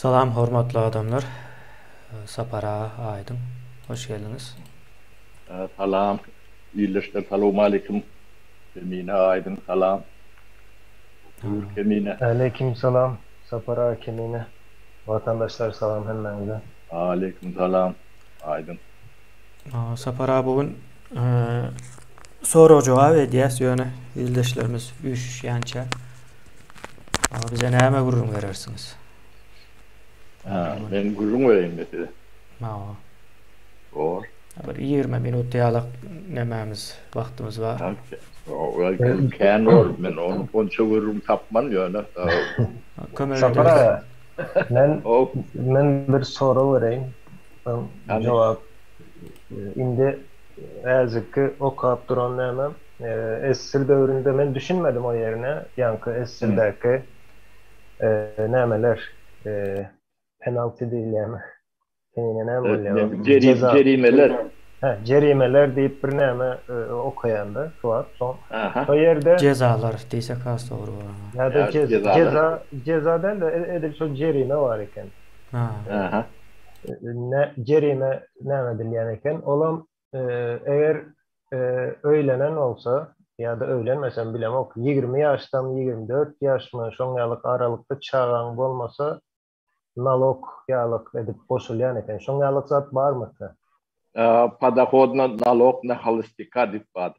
Salam hormatly adamlar. Sapara Aydın. Hoş geldiniz. Salam, iyileşler, selamu aleyküm. Kemine aydın, salam. Buyur Kemine. Aleykümselam. Sapara hakimine. Vatandaşlar selam hemmenize. Aleyküm selam, aydın. Sapara bugün soru cevap edýäs ýöne ildeşlerimiz üç yança. Bize näme gurrun berersiňiz? Ben gurrun vereyim mesela. Mao. Doğru. Bir 20 minut ýalyk nämämiz wagtymyz bar. Kän ol, men onu konça gurrun tapman ýöne. Kömek ederiz. Sapara, men, O, men bir soru vereyim. Yani- Cevap. Indi äziki okap duran näme? Esir döwründe men düşünmedim o yerine. Yankı Esir'deki nämeler penalty değil yani. Kenine näme bolýar? Cerimeler. Cerimeler diýip bir näme okaýandy. Suat son. Aha. O yerde Cezalar diýsek has dogry bolar. ya da Ya, cezalar. cezadan da edil şu cerime var eken. Aha. Cerime näme dilýän eken? Olam eger öýlenen olsa ya da öýlenmesen bilem ok 20 ýaşdan 24 ýaşmy şoňalyk aralykda çağan bolmasa nalog ýalyk edip boşulýan eken. Şoňalyk zat barmy? Padahodna nalog na halistika dip bad.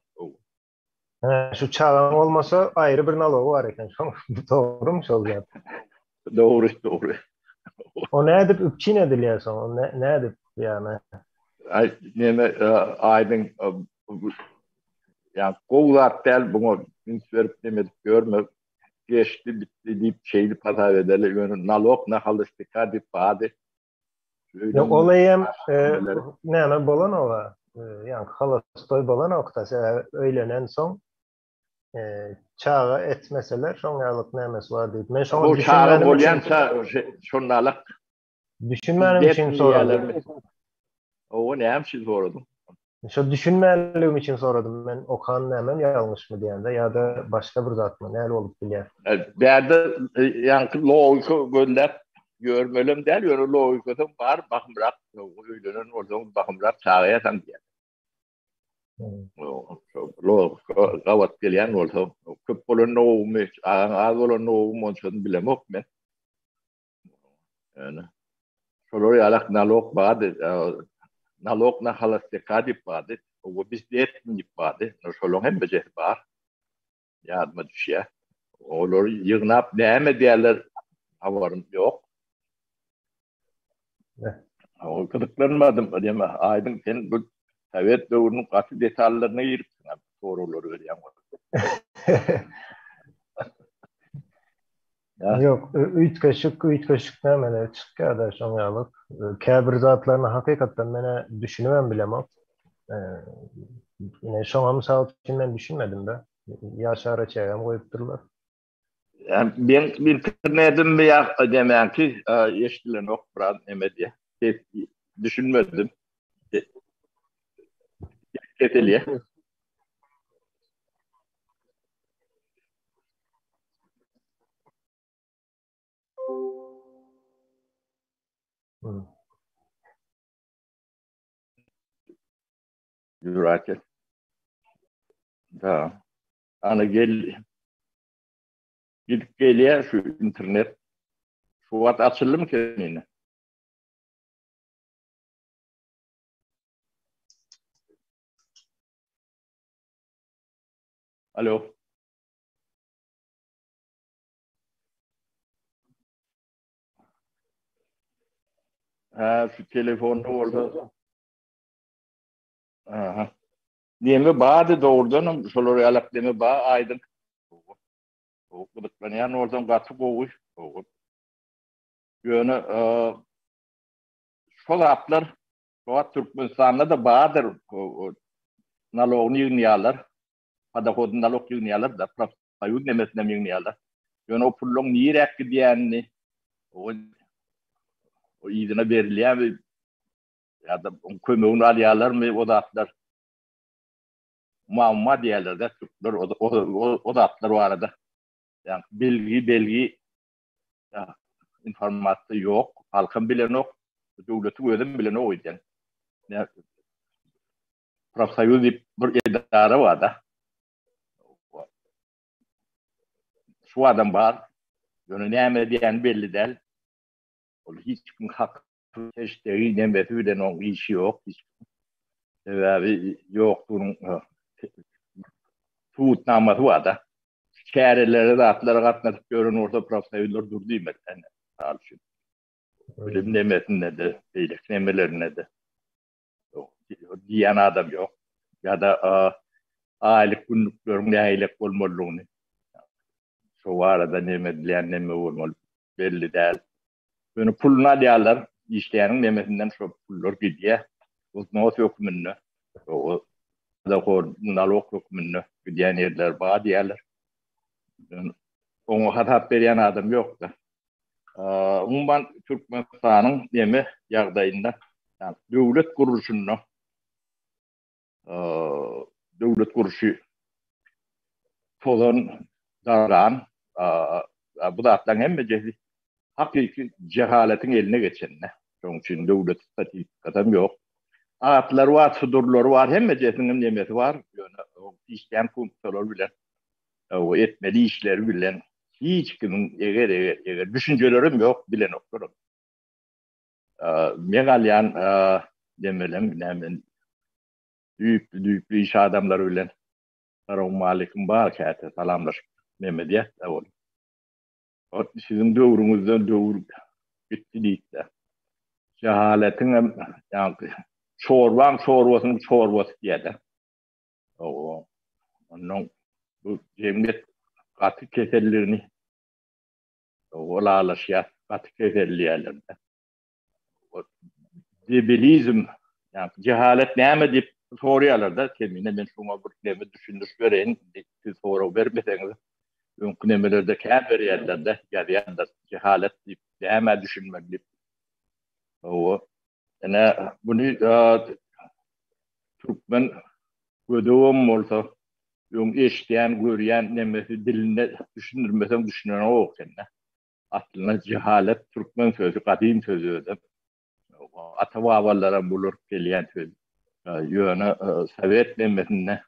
Şu çağan olmasa ayrı bir nalog var eken. Doğru mu söylüyor? Doğru. O ne edip üpçin edilýär O ne edip yani? Aydın yani kovlar tel bunu verip demedik görme geçti bitti deyip şeyli pazar ederler yönü nalog na halistika dip bad. Ya olayım näme bolan ola? Yani halastoy bolan oktasa öýlenen soň çağa etmeseler şoňalyk nämes bar diýip. Men şoňa Bu çağrı bolyansa şonnalık düşünmänim için soradım. O ne hemşi sordum. Şu düşünmäligim için soradım. Men okan nämen ýalňyş mı diýende ya da başga bir zat mı? Näle bolup bilýär? Berde yankı logika gönder görmelüm der yönü logikasın var bakımrak öýlenen ordan bakımrak çağıya tam diýär. Logika gawat gelýän bolsa köp bolan nowmy az bolan nowmy onçun bilemok men. Yani şolary ýalak nalog bady nalog na halastika dip bady o biz diýetdim dip bady şolong hem beje bar ýadyma düşýär. Olary ýygnap näme diýerler habarym ýok. O kıdıklanmadım diýme aydın sen bu Sovet döwrüniň gaty detallaryna giripsiň sorulary berýän. Yok, üç kaşık nämeler çykýar şoňalyk. Käbir zatlaryny hakykatdan mene düşünemem bilemok. Yine şoňa mysal üçin men düşünmedim de. Ýaşara çägem goýupdyrlar. Yani ben internetim bir yak demem ki eşitilen ok biraz emedi. Düşünmedim. Keteliye. Yuraket. Da. Ana gidip geliyor şu internet. Şu vat açıldı mı kendine? Alo. Şu telefonu orada. Aha. Deme bağdı doğrudan şolary alak deme bağ aydın. O gıdıklanyan oradan gatı boğuş. Yönü şol atlar Doğat Türkmenistan'da da bağdır nalogny ýygnaýarlar. Padahodun nalog ýygnaýarlar da profsaýuz nemesine ýygnaýarlar. Yönü o pullong nirek diýenni o ýygyna berilýär ya da kömegini alýarlarmy o zatlar muamma diýerler de Türkler o zatlar barada. Yani belgi ya informasiýa ýok, halkym bilen ok, döwleti özüm bilen ok eden. Profsoýuz diýip bir edara bar da. Şu adam bar, ýöne näme diýen belli däl. Ol hiç kim hak teşdegi nemeti bilen o işi ýok. Sebäbi ýokduryň tutnamasy bar da. Şäherlere zatlara gatnaşyp görün orta profsoýuzlar dur diýmek. Al şu. Bilim nemetinde de, beýlik nemelerinde de. Diýen adam ýok. Ya da aýlyk günlüklerin näýlik bolmalygyny. Şu arada neme diýen neme bolmaly belli däl. Bunu puluna diýerler, işleýäniň nemesinden şu pullar gidýär. Uznos hökmünde. O da nalog hökmünde gidýän ýerler bar diýerler. Onu hatap berýän adam ýok da. Umman Türkmenistanyň neme ýagdaýynda döwlet gurulşyny döwlet gurulşy tolan daran bu da atlan hemme jehli hakiki cehaletiň eline geçenne. Şoň üçin döwlet statykasy ýok. Atlar var, sudurlar var, hemme jehtiniň nemesi var. Ýöne işleýän funksiýonlar bilen, o etmeli işleri bilen hiç kimin eger düşüncelerim yok, bilen okurum. Megalyan demelem, nämen düýüklü iş adamlary bilen Assalamu alaykum barakaty salamlaşyp näme diýär ol. O sizin döwrüňizden döwür bitdi diýdi. Cehaletiň ýa-ni çorbasy diýdi. O onun bu cemiyet katı kesellerini olalaşya katı keselliğlerinde o debilizm yani cehalet näme diýip soruýarlar temine men şoňa bir näme düşündürüp bereň siz soraw bermeseňiz öňkü nemelerde käm berýärler de ýa-da cehalet diýip näme düşünmek diýip o ene bunu Türkmen gödöwüm bolsa ýöň eşitýän, görýän nemesi dilinde düşündirmesem düşünen ok enne. Atlyna cehalet türkmen sözü, kadym sözü ödüm. Ata-babalara bulur gelýän söz. Ýöne Sowet nemesinde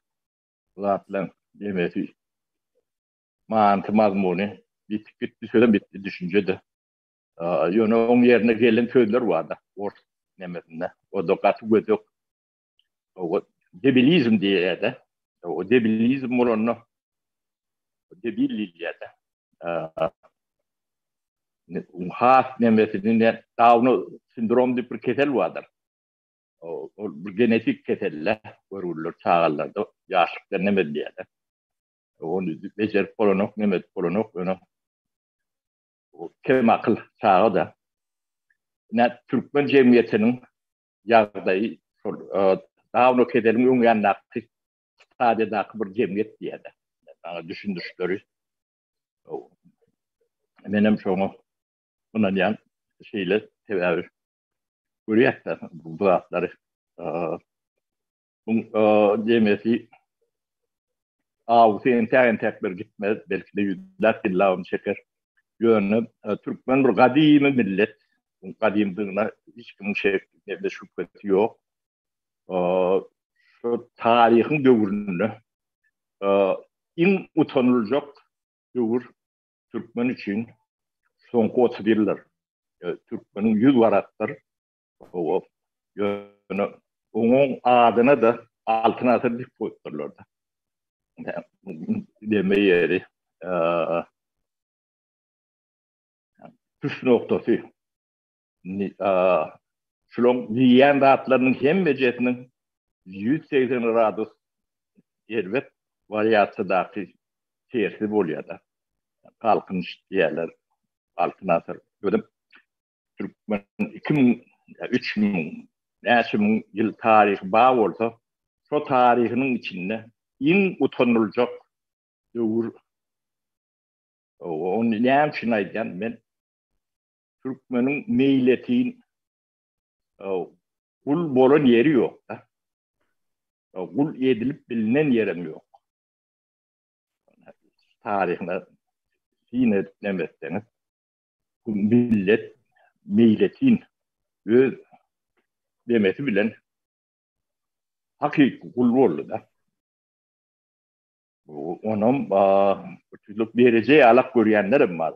zatlan nemesi manty mazmuny bitki sözüm bitdi düşünjede. Ýöne oň ýerine gelen sözler bar da. Ors nemesinde. O da gaty gözük. O debilizm diýerler. O debilizm bolany debilliýete. Has nemesinde Down sindrom diýip bir kesel bardyr. O bir genetik keselle görülür çağlarda ýaşlykda neme diýerler. Onu bejerip bolanok neme bolanok onu o kemakıl çağda. Ne Türkmen jemgyýetiniň ýagdaýy Down keseliniň öňýände sadece bir cemiyet diýerler. Bana düşündürüşleri. Benim şoňa buna diýen şeýle sebäbi görýärler bu zatlary. Bu cemiyeti sen tekbir gitmez, belki de yüzler dillawyn çeker. Ýöne Türkmen bir gadymy millet. Bu gadymdygyna hiç kim şeýle şüphesi ýok. Şu tarihin döwründe in utanılacak döwür Türkmen için soňky 30 ýyllar. Türkmenin 100 waratlar. O ýöne oňun adyna da altyn asyr diýip goýdurlar da. Deme ýeri tuş noktasy. Şolong diýen zatlarynyň hemme jetiniň 180 gradus yerwet variasiýadaky tersi bolýar da. Kalkınç diýerler, altyn asyr. Gördüm. Türkmen 2000, 3000, 5000 ýyl taryhy bar bolsa, şo taryhynyň içinde in utanylacak döwür. Onu näme üçin aýdýan men Türkmeniň meýletiň gul bolan ýeri ýok da. Gul edilip bilinen yerim ýok. Taryhynda ýine demeseniz millet milletin öz demeti bilen hakiki kul boldy da. Onun ötülük bereceği alak görýänlerim bar.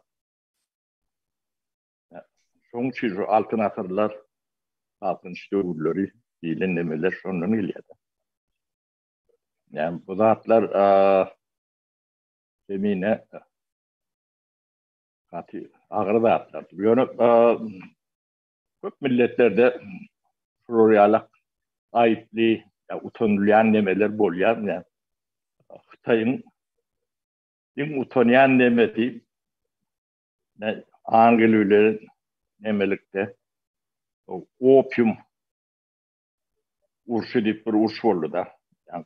Şoň üçin altyn asyrlar, altınç döwürleri diýilen nemeler şondan gelýär. Yani bu zatlar semine katı ağır zatlar. Ýöne köp milletlerde floralak aýtly, utanylýan nemeler bolýar. Yani Xitayın en utanýan nemeti Anglylülerin nemelikde opium urşu diýip bir urş boldy da. Yani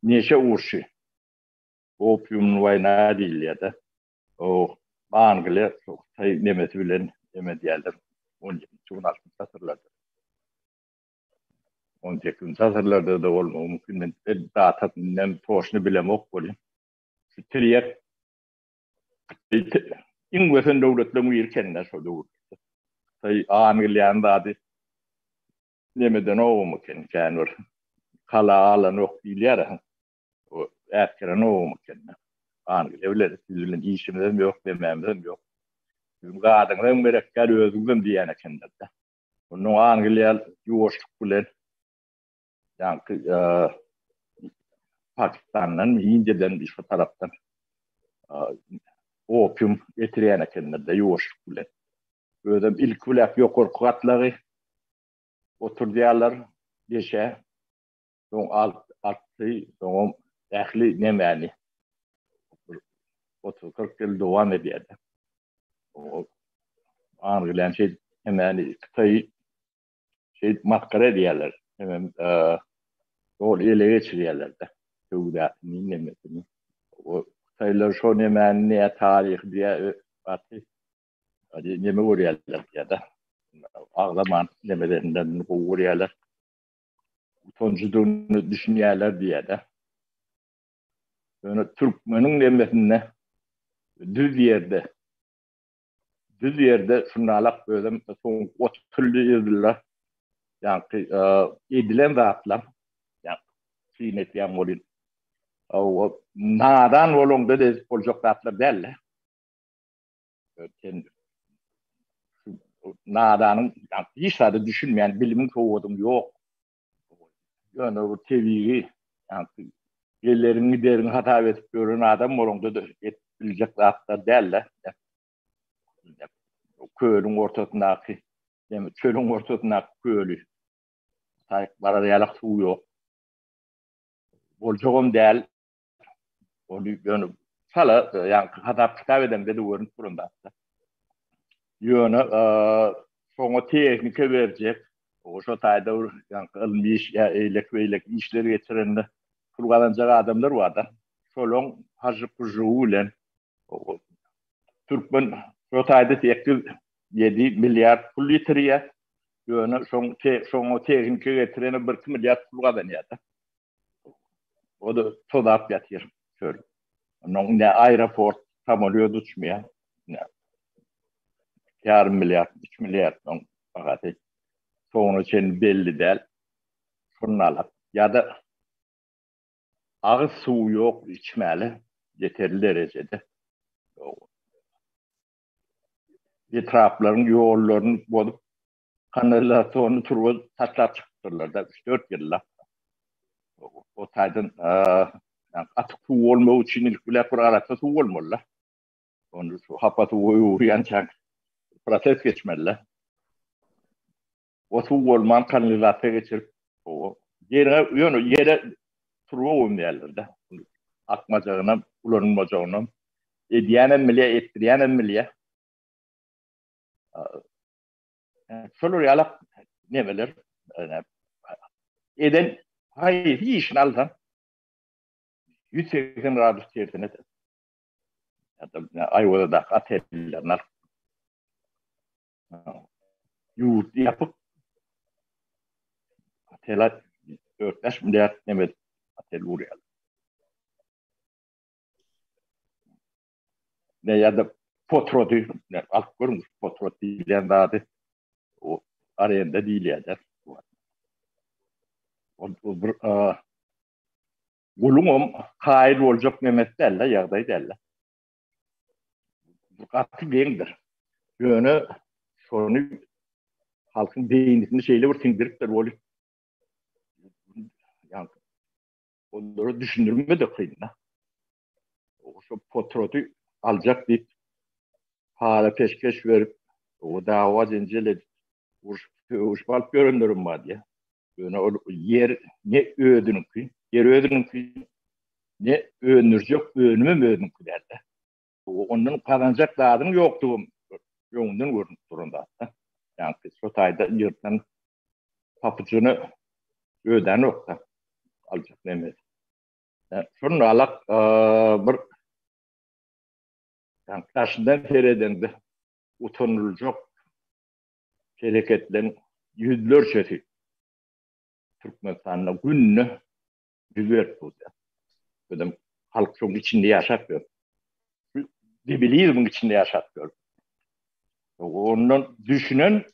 neşe urşu. Opium wayna diýilýär da. O Angly Xitay nemeti bilen neme diýerler. 17-16 asyrlarda. 18 asyrlarda da bolmagy mümkin. Men datatyndan toşny bilemok bolýar. Şu tirýek İngilizce döwletler ýerkenler şo döwlet. Xitay Anglýan bady nemeden owmaken känwer. Kala alan ok diýilýär. O erkeren owmaken. Anglya bilen sizin işimizden ýok dememden ýok. Bizim gadyňdan berekler özüňden diýen ekenler. Onuň Anglya ýoşluk bilen yani Pakistan'dan, Hindi'den bir taraftan opium getirýän ekenler de ýoşluk bilen. Özüm ilk bilek ýokary gatlary oturdýarlar deşe. Soň altly, soň ähli nemeni 30-40 ýyl dowam edýär. O Anglyan nemeni Xitay maskara edýärler. Hemen ol ele geçirýärler de. Töwda nemesini. O Xitaylar şo nemeni taryh diýe batdy. Hadi neme görýärler ýa-da. Aglaman nemelerinden görýärler. Utanjydygyny düşünýärler diýe-de. Ýöne türkmeniň nemesine düz ýerde şundalak özüm soň 30 ýyllar ýa-ni edilen zatlar ýa synetýän bolýar. O nadan bolanda da boljak zatlar däl. Nadanyň hiç sady düşünmeýän bilimiň kowudum ýok. Ýöne bu tebiği ýa-ni ellerini derin hata edip gören adam bolanda da biljek zatlar däl. Köýüň ortasyndaky, demi çölüň ortasyndaky köýlü. Taýyklara ýalak suw ýok. Boljagam däl. Onu ýöne sala ýa-ni hata kitap eden de görünüp duranda. Ýöne soňa tehnika berjek. Oşo taýda ýa-ni ilmi iş ýa eýlek işleri geçirende turgalanjak adamlar bar da. Şolaň hazyp-pujugy bilen türkmen şo taýda 8-7 milyar pul ýetirýär. Ýöne şoňa tehnika getirene 1 milyar pul gadanýar. O da todap ýatyr. Şöyle. Onun ne aeroport samolýot uçmaýar. Yarım milyar, 3 milyar fakat soňra için belli däl. Şunalap ýa-da agyz suw ýok içmäli yeterli derejede. Etraplaryň ýollaryny bolup kanalizasyonu turup taşlap çykdyrlar da 3-4 ýylla. O taýdan atyk suw bolmagy üçin ilk bilek bir arata suw bolmaly. Onu şu hapatu ýurýançak proses geçmeli. O suw bolman kanalizasiýa geçirip o ýere turup oýnaýarlar. Akmajagyna, ulanmajagyna edýänem milýe, etdirýänem milýe. Şolar ýalak nemeler eden hayır işin aldan 180 gradus tertine ayvada da ateller yurt yapıp ateler 4-5 milyar nemet atel uğrayalım. Ne ya da potro diyor. Alt görmüş potro diyen dadı. O arayında değil ya. Gulum hayır olacak Mehmet derler, yağday derler. Bu katı değildir. Yönü sonu halkın beynini şeyle bir sindiripler oluyor. Yani onları düşündürme de kıyına. O potrodu alacak deyip hala peşkeş verip o dava zincirle uçbal göründürüm var diye. Yani o yer ne ödünün kıyın, yer ödünün kıyın, ne öğünürecek, öğünümü mü ödünün kıyın derdi. Onun kazanacak dağının yoktu. Yolundan görünüp durumda. Yani Sotay'da yırtılan papucunu öden nokta alacak demedi. Yani şunun alak bir yani karşından tereden utanılacak hareketlerin yüzlerce Türkmenistan'da gününü yüzler buldu. Dedim halk çok içinde yaşatıyor. Debilizmin içinde yaşatıyor. Onun düşünün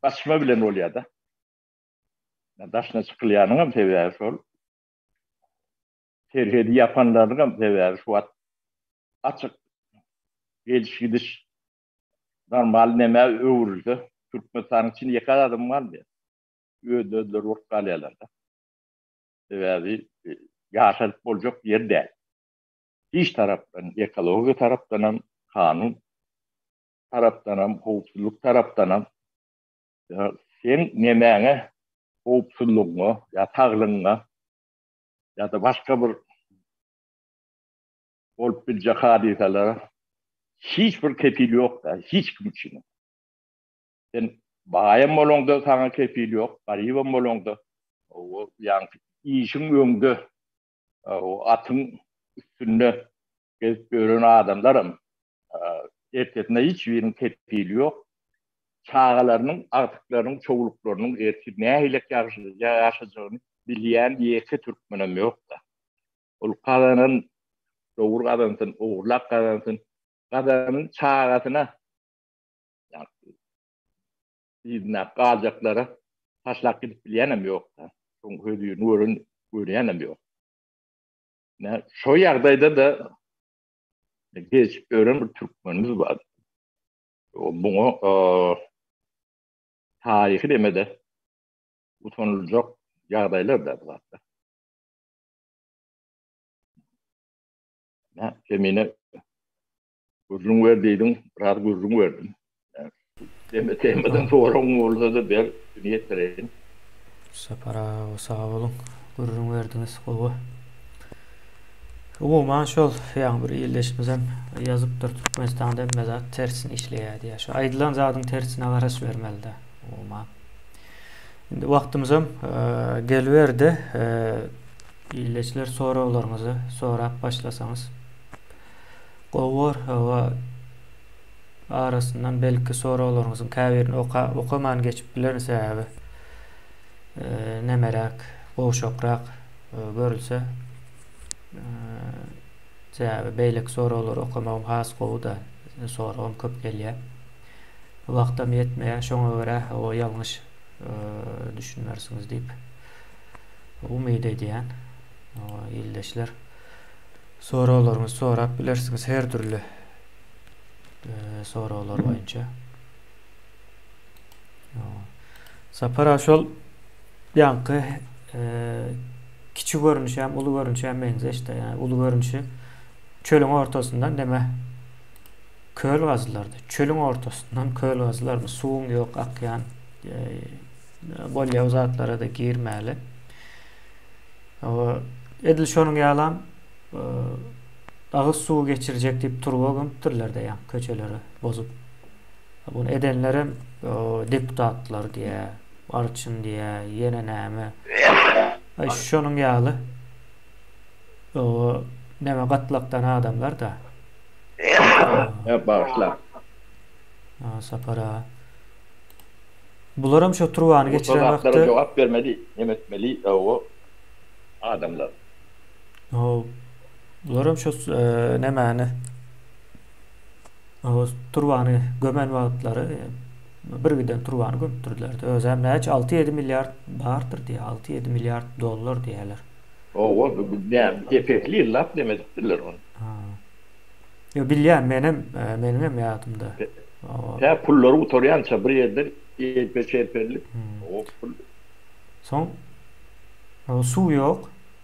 basma bilen oluyor da. Daşna sıkılayanın hem seviyer sol. Terhedi yapanların hem seviyer şu açık geliş gidiş normal neme öğürüldü. Türkmenistan'ın içinde yakaladım var mı? Ödödler ortalayalarda. Seviyer yaşatıp olacak yer değil. İş taraftan yakalağı taraftan kanun taraftan hukuksuzluk taraftan sen nemeğine hukuksuzluğuna ya tağlığına ya da başka bir olup bilecek hadiselere hiçbir kefil yok da hiç kim için. Sen bayan bolongda sana kefil yok, gariban bolongda o yani işin öngü o atın üstünde gezip gören adamlarım erkekine hiçbirinin kefili yok. Çağalarının, artıklarının, çoğuluklarının erkek ne hilek yaşayacağını bileyen yeke Türkmenim yok da. O kadanın doğru kadansın, uğurlak kadansın, kadanın çağatına yani bizimle kalacakları taşlak gidip bileyenim yok da. Çünkü ödüğün uğrun öğreyenim yok. Şu yerdeyde de geçip öğren bir Türkmenimiz var. Bunu tarihi demede utanılacak yerdeyler de var. Kemine gurrun verdiydin, rahat gurrun verdin. Demeden sonra olsa da bir niyet verelim. Sapara sağ olun. Gurrun verdiniz kolu. Umuman şol yani bir iyleşmizem yazıptır Türkmenistan'da mezat tersini işleyedi ya. Şu aydılan zadın tersine varas vermeli de. Umuman. Şimdi vaxtımızım gelverdi. İyileşler sonra olarınızı sonra başlasanız. Qowwar arasından belki sonra olarınızın käbirini okaman geçip bilen sebäbi nemerak, goşokrak görülse sebäbi beýlek sonra olur okamam has gowy da soram köp gelýär. Wagtam yetmeýär, şoňa görä o ýalňyş düşünmersiniz diýip umyt edýän. İldeşler soralarımız sorap bilersiniz her türlü soralar boýunça. Sapara şol ýanky kiçik görünüşi hem uly görünüşi hem benze işte yani uly görünüşi çölün ortasından deme köl gazlardy. Çölün ortasından köl gazlardy. Suwun ýok, akýan bolýa uzatlara da girmäli. Edil şonuň ýalan agyz suw geçirecek diýip turgagymtyrlar da ýa köçeleri bozup. Bunu edenlerim deputatlar diýe, arçyn diýe, ýene näme. Şonuň ýaly näme gatlakdan adamlar da. Başla. Sapara. Bularam şo turgany geçiren wagtda jogap bermeli, emetmeli o adamlar. Bularam şo nämäni O turbanı gömen wagtlary bir giden turbanı gömtürdiler. Özem näçe 6-7 milyar bardır diye, 6-7 milyar dollar diýerler. O ne tepekli laf demediler onu. Ha. Yo bilýän menim hem ýadymda. Ya pulları utoryança bir yerden çeperli. O pul. Soň suw ýok.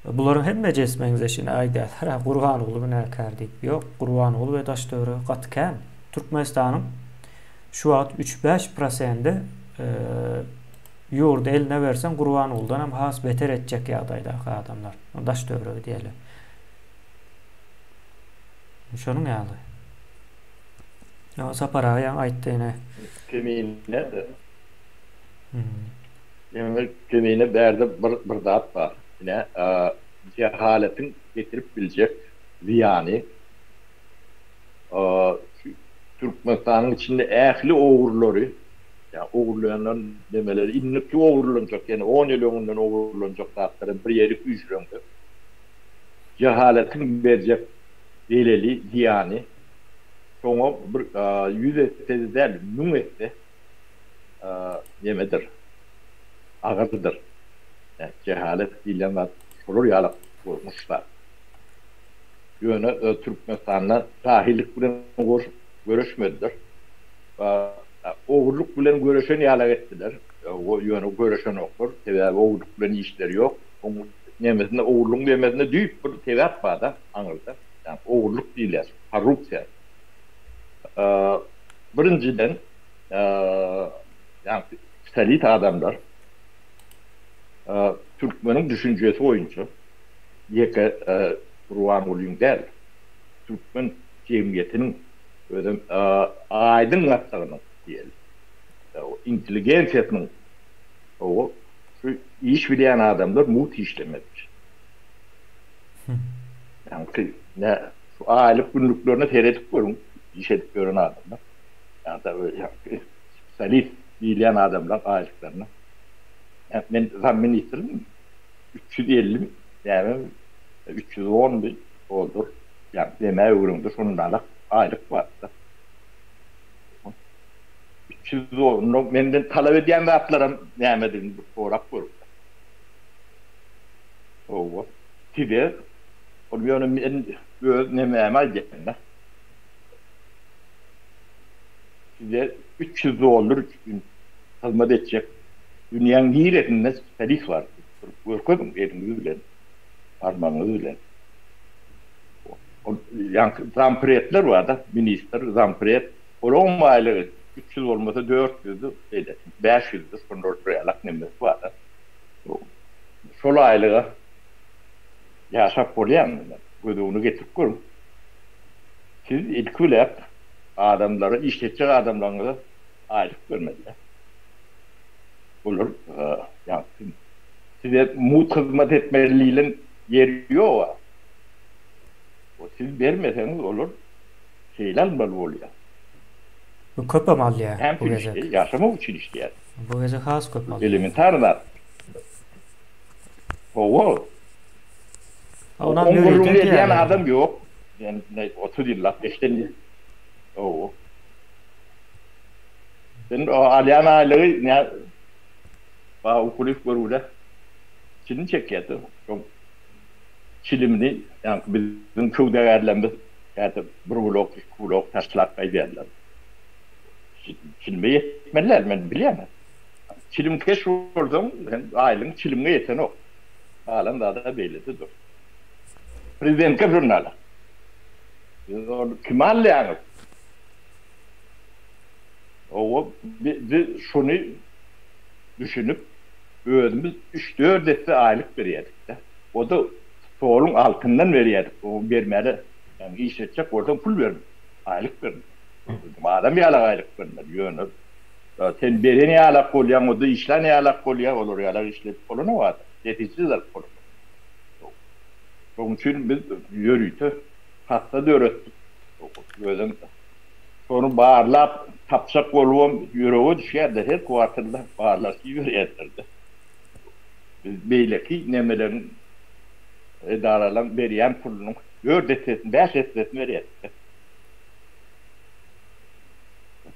Bularyň hemme jesmeňize şine aýdýar. Gurgan ulu bilen kärdik. Ýok, Gurban ulu we Daşdöwre gatykän. Türkmenistanyň şu wagt 3-5% ýurda eline bersen Gurban uldan hem has beter etjek ýagdaýda adamlar. Daşdöwre diýerler. Şonuň ýaly. Ya sapara ýa aýtdyny. Kemine kemine berde bir zat var. Yine cehaletin getirip bilecek ziyani. Türkmenistan'ın içinde ähli oğurları, yani oğurlayanların demeleri, inniki oğurlanacak, yani 10 yıl önünden oğurlanacak zatların bir yeri ücröndü. Cehaletin verecek deleli, ziyani. Sonra yüz etse değil, müm etse yemedir, ağırdır. Yani cehalet diyenler sorur yalak vurmuşlar. Yönü Türkmenistan'la cahillik bilen görüşmediler. Oğurluk bilen görüşen yalak ettiler. O yönü görüşen okur. Tebebi oğurluk bilen işleri yok. Nemesinde oğurluğun demesinde düyüp bir tebep var da anırda. Yani oğurluk değiller. Korrupsiya. Birinciden yani salit adamlar Türkmenin düşüncesi oyuncu yeke ruhan oluyun değil. Türkmen cemiyetinin aydın katlarının diyelim. İntelijensiyetinin o şu iş bilen adamlar mut işlemedir. Yani ne şu aylık günlüklerine seyredip görün. İş edip gören adamlar. Yani tabii salit bilen adamlar aylıklarına. Yani ben zammini istedim. 350 yani 310 bin olur. Yani demeye uğrumdur. Sonunda aylık vardı. 310 benden talep ediyen de atlarım yemedim bu forak burada. O tider o bir önüm nememe geldi. Size 300 olur hizmet edecek. Dünyanın niretinde felis var. Görkedim elini öyle. Parmağını öyle. Yani zampriyetler var da minister zampriyet. Onun aylığı 300 olmasa 400'dü. 500'dü. Sonra oraya alak nemesi var da. Şol aylığı yaşap olayan gödüğünü getirip görün. Siz ilk bile adamları, işletecek adamlarına aylık vermediler. Olur. Yani size mut hizmet etmeliyle yeri yok. O siz vermeseniz olur. Şeyler mi oluyor? Bu köpe mal ya. Hem bu işte, yaşamak için işte yani. Bu gece has köpe mal. Elementarlar. O. Ondan böyle diyen adam yok. Yani 30 yıllar, 5'ten yıl. O. Sen o alyan aileyi ne okulayıp görüyle Çin'i çekiyordu. Çilimini yani bizim köyde yerlerimiz yani bir blok, iki blok taşlak kaybederler. Çilime yetmeliler ben biliyorum. Çilim keş vurdum, ailenin çilimine yeten o. Halen daha da bellidir. Prezident kıvrınlarla. Kimalle yani. O biz şunu düşünüp özümüz 3-4 deste aylık veriyorduk da. O da sorun altından veriyorduk. O vermeli. Yani iş edecek oradan pul vermiyor. Aylık vermiyor. Madem yalak aylık vermiyor. Yönü. Sen beri ne alak oluyan, o da işler ne alak oluyan olur. Yalak işletip olunu var. Yetişsiz alak olur. Onun için biz yürüytü. Hasta da öğrettik. Gözüm. Sonra bağırlar, tapsak oluğum, yüreği düşerdi. Her kuartında bağırlar ki yürüyetirdi. Biz beyleki nemelerin idaralan veriyen pulunun 4 etesini, 5 etesini veriyetirdi.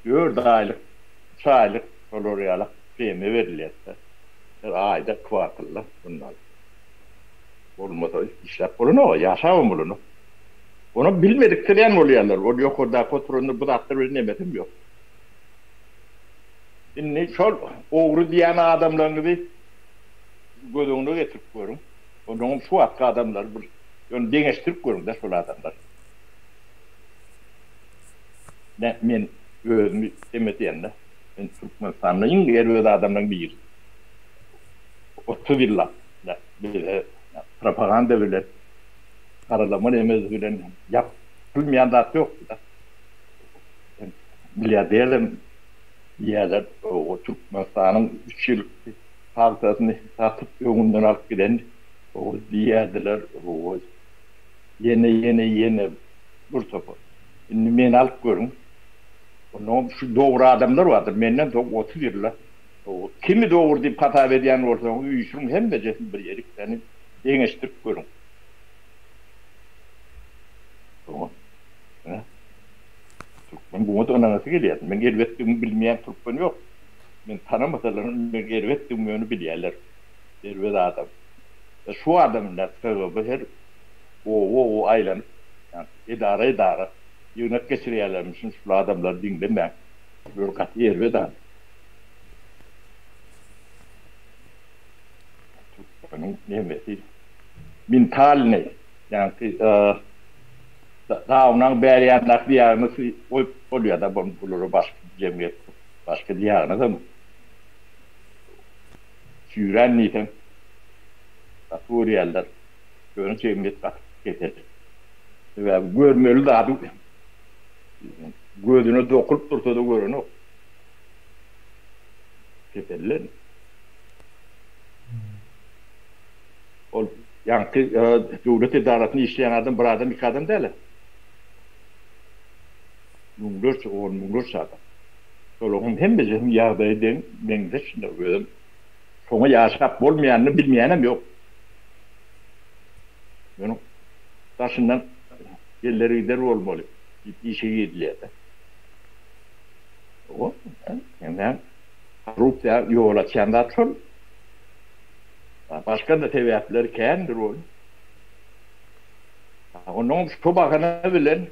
4 aylık, 3 aylık koloryalık premi verilýärse, ayda kwartalda bunlar. Olmasa işlep bolano, yaşawam bolano. Onu bilmedikleri bolýarlar. O ýokurda koturundy bu datlar öğrenemedim yok. Inni şol ogry diýen adamlaryny gözüňe getirip görüň. Onuň şu hakka adamlar bir ýön deňeşdirip görüň da şol adamlar. Ne men özümü demeýän-de. Men Türkmenistanyň ýerli adamlaryň biri. 30 ýylla bir propaganda bilen karalama emez bilen yapılmayan da yok da. Milyarderim yerler o Türkmenistan'ın 3 yıl halkasını satıp yolundan alıp giden o diğerdiler o yeni bir topu. Şimdi men alıp görün. Onun şu doğru adamlar vardır. Menden de 30 yıllar. O kimi doğru deyip hata ediyen olsa onu uyuşurum hem de cesim bir yerik. Yani deňeşdirip görün. Tamam. Türkmen bu da nasıl geliyor? Men elbetde bilmeyen Türkmen yok. Men tanımasalarım men elbetde bunu bilýärler. Elbette adam. Şu adamlar sebäbi her o aylan yani idare yönet geçirýärlermişin şu adamlar dinlemek. Bürokrat elbette. Türkmenin nemesi mental ne? Yani dağınan beryanlak diyarını oluyor da bulur başka cemiyet, başka diyarını da mı? Süren neyden? Suriyeliler, görün cemiyet vakit getirir. Ve görmeli de adı gözünü dokunup dursa da görün o. Getirler. O yani devlet idaresini işleyen adam bir adam iki adam değil. Mungurç adam. Solağın hem bizim yağda eden ben de şimdi öyle sonra yaşap olmayanını bilmeyenim yok. Yani taşından yerleri gider olmalı. Gittiği şey yediler de. O yani Rusya yola kendi atıl. Başka da sebepler kendir ol. Onun şu bakana bilen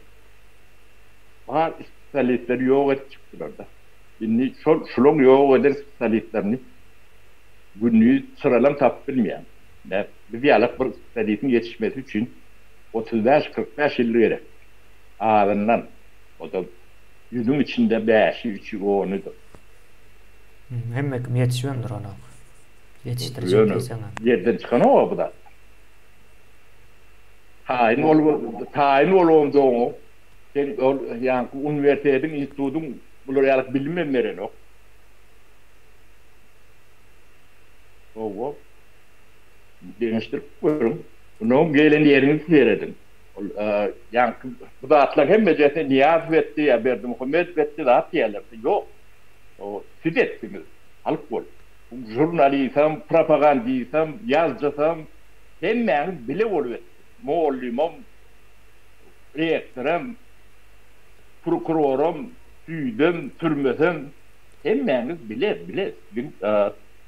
var istalitleri yok ettikler da. Şimdi şulun yok eder istalitlerini günlüğü sıralam tap bilmeyen. Bir yalak bir istalitin yetişmesi için 35-45 yıl gerek. Ağzından o da yüzün içinde 5'i 3'ü 10'udur. Hemmekim yetişiyordur ona. Yetiştirecek sana. Yerden çıkan o bu da. Tayin olum doğu. Sen yani üniversitenin institutun bunları yarak bilmem veren o. O. Demiştir koyurum. Bunun gelen yerini veredim. Yani bu da atlar hem meclise niyaz etti ya Berdi Muhammed etti de at yerler. Yok. O siz ettiniz. Halk bol. Jurnalistim, propagandistim, yazcısım, hemen bile oluyor. Muallimim, rektörüm, prokurorum, süydüm, türmesem, hemen bile.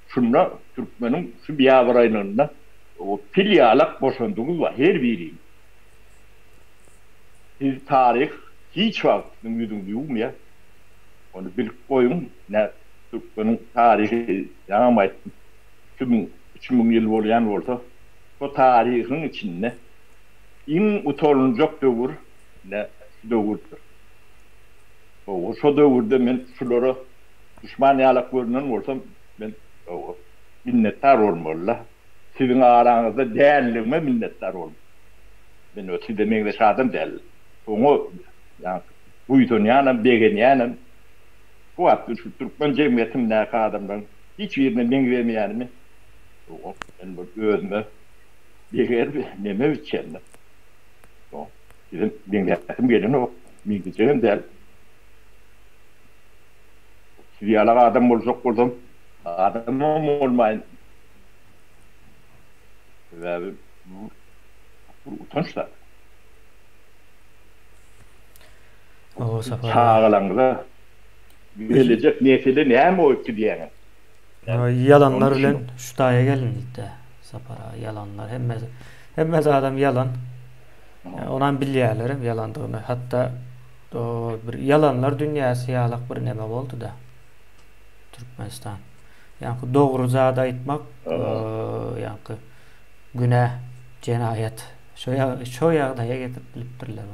Şunla Türkmenin şu bir yavraylarında o filyalak boşandığımız var, her biriyim. Siz tarih hiç vaktin yüzün ya. Onu bilip koyun, ne Türkmenin tarihi yanamaydı. 2000 yıl olayan olsa o tarihin içinde en utanılacak dövür ne dövürdür. O şu dövürde ben şulara düşmaniyalak görünen olsam ben minnettar olmalı. Sizin aranızda değerliğime minnettar olmalı. Ben ötü demeyin de şadım değil. Onu yani buyutun yanım, begen yanım bu attı şu Türkmen cemiyetimle adamdan hiç yerine ben vermeyen mi? Ben özüme bir yer neme içerim. Bizim ben gelin o bilgeceğim değil. Siyalar adam olacak oldum. Adam olmayın. Ve bu utançlar. O sefer Çağılanlar. gelecek nesile näme öýtdi diýen. Yalanlar Onun bilen için- şu daýa gelindi sapara yalanlar hemme adam yalan. Onan bilýärlerim yalandygyny. Hatda o bir yalanlar dünýäsi ýalak bir neme boldy da. Türkmenistan. Yani doğru zat aýtmak, yani günah, cenayet. Şo ýagdaýa getirip bilipdirler.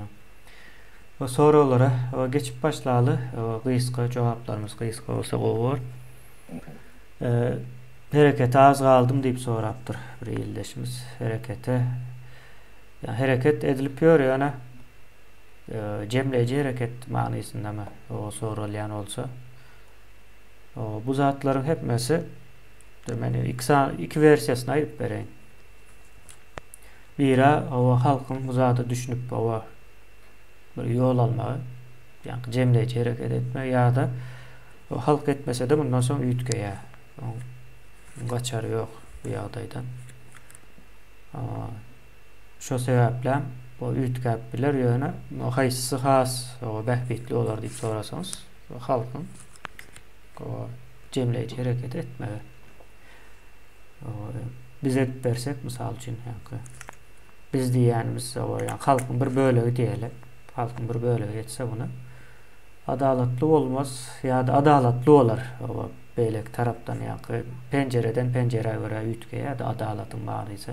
O sorulara geçip başlaly. Gysga jogaplarymyz gysga bolsa gowur. Herekete az kaldım deyip soraptır bir ildeşimiz. Hareket edilip ýörýär cemleýici hareket manysynda mı o sorulýan olsa. Bu zatlaryň hepmesi meni iki versiýasyna aýryp bereň. Biri o halkyň bu zata düşünüp o bir ýol almagy, yani cemleýici hareket etme ýa-da o halk etmese de bundan soň üýtgeýär. Gaçar yok bu ýagdaýdan. Şo sebäple bu üýtgäp biler ýöne haýsy has o bähbitli olar diýip sorasaňyz, halkyň o jemleýici hereket etmegi. Biz edip bersek mysal üçin biz diýänimiz o halkyň bir bölegi diýelim. Halkyň bir bölegi etse bunu adalatly bolmaz ýa-da adalatly bolar. O beýlek tarapdan ýa-da pencereden pencereye göre üýtgeýär da adalatyň manysy.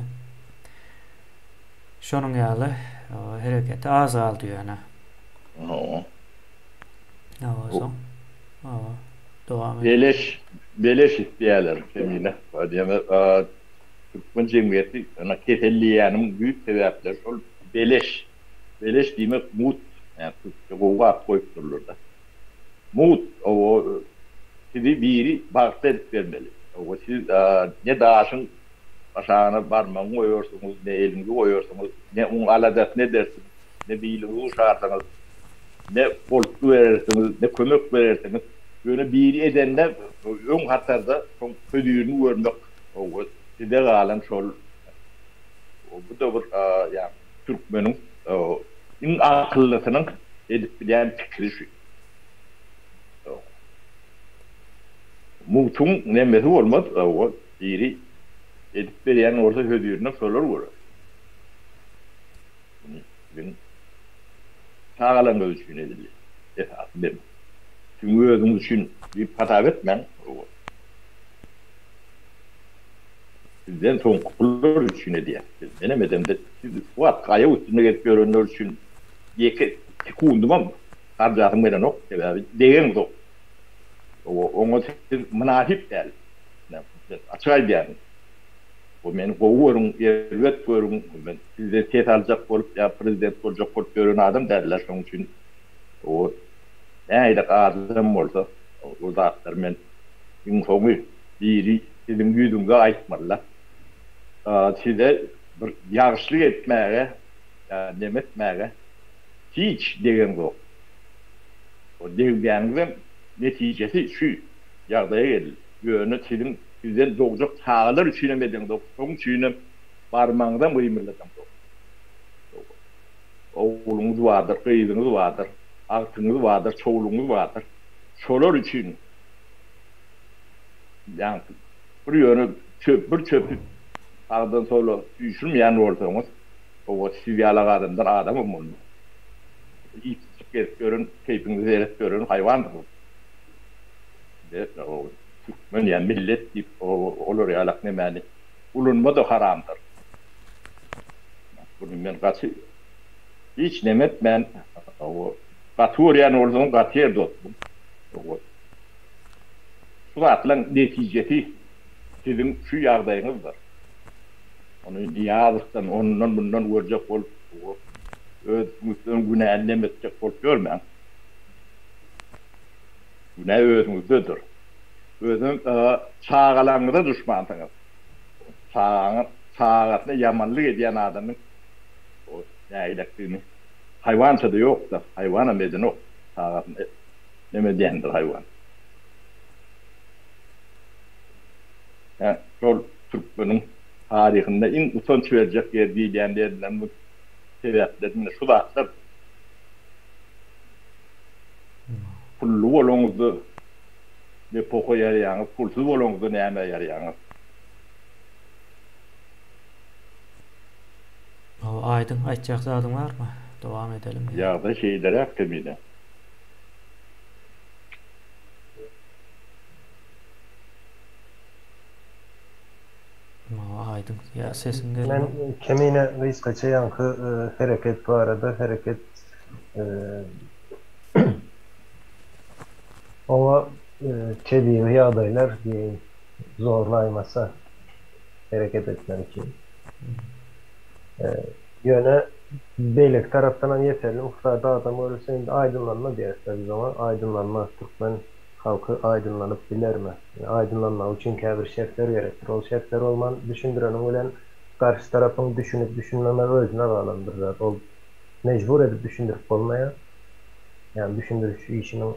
Şonuň ýaly hereketi az galdy ýöne. Dowam Beleş diýerler kemine. Diýme Türkmen jemgyýeti ana ketelliýäniň büyük sebäpleri şol beleş. Beleş diýmek mut, ýani Türkçe gowa goýup durulur da. Mut o sizi biri bagta edip vermeli. O siz ne daşyň başağına barmagyň goýorsunuz, ne eliniňi goýorsunuz, ne oň aladat ne dersiniz, ne biýligi uşarsaňyz, ne bolky berersiňiz, ne kömek berersiňiz. Böyle biri edende ön hatarda son ködüğünü görmek o size galan şol bu da bir yani Türkmenin en akıllısının edip bilen fikri şu. Mutun nemesi olmaz o biri edip bilen orta ködüğünü solar görür. Bunun sağalan ölçüsüne edilir. Esasında değil mi? Çünkü özümüz için bir hata etmen sizden son kullar için diye. Benim edemde siz fuat kaya üstüne gelip görünür için yeke kundum ama harcatım beden ok. Değen yok. Onu siz münasip değil. Açığa yani. O men goýurum, elbet görüm. Ben sizde tet alacak bolup ya prezident bolacak bolup görün adam derler şoň üçin. O näide adam bolsa, o zatlar men soňy biri sizin güýdüňize aýtmalar. Size bir ýagşylyk etmäge, demetmäge hiç degen ýok. O degeniň netijesi şu ýagdaýa gelir. Ýöne sizden dogjak sağlar üçin emeden dog, soň üçin barmaňdan müýmirledim dog. Oğluňyz bardyr, gyýdyňyz bardyr, agtyňyz bardyr, çoğluňyz bardyr. Şolar üçin ýa bir ýöne bir çöpü agdan solo düşürmeýän bolsaňyz, o siz ýalaga adamlar adam bolmaly. İç gelip görün, keyfinizi verip görün, haýwandyr. O Türkmen ýa millet diýip olur ýalak nemäli. Ulunma da haramdyr. Bunu men gaçy hiç nemet men o Baturiyan olduğum gatiyer dostum. Şu atlan neticesi sizin şu ýagdaýyňyz var. Onu ýazykdan ondan bundan görjek bolup öz müslüm günäni nemetjek bolup görmän. Günä özüňizdedir. Özüň çağalaňyza düşmansyňyz. Çağatna ýamanlyk edýän adamyň o näýlekdigini hayvança da yok da hayvana meden ok neme diýendir hayvan. Şol Türkmenin tarihinde en utanç verecek yer diýenlerden bu sebäplerden şu zatlar pullu bolňyzdy ne poko ýaraýaňyz, pulsuz bolanyňyzda näme ýaraýaňyz? Aydın aýtjak zadyň barmy? Dowam edelim. Ýagda şeýlere akdemide. Aydın. Ya sesin Ben geldi. kemine kıskaça yankı hareket bu arada hareket ama tebliğ adaylar diyeyim zorlaymasa hareket etmek için yöne beylik taraftan yeterli muhtarda adam olursa aydınlanma diye tabii zaman aydınlanma Türkmen halkı aydınlanıp biler mi? Yani aydınlanma için kabir şertler gerektir. O şertler olman düşündürenin olan karşı tarafın düşünüp düşünmeme özüne bağlandır zaten. O mecbur edip düşündürüp olmaya yani düşündürüş işinin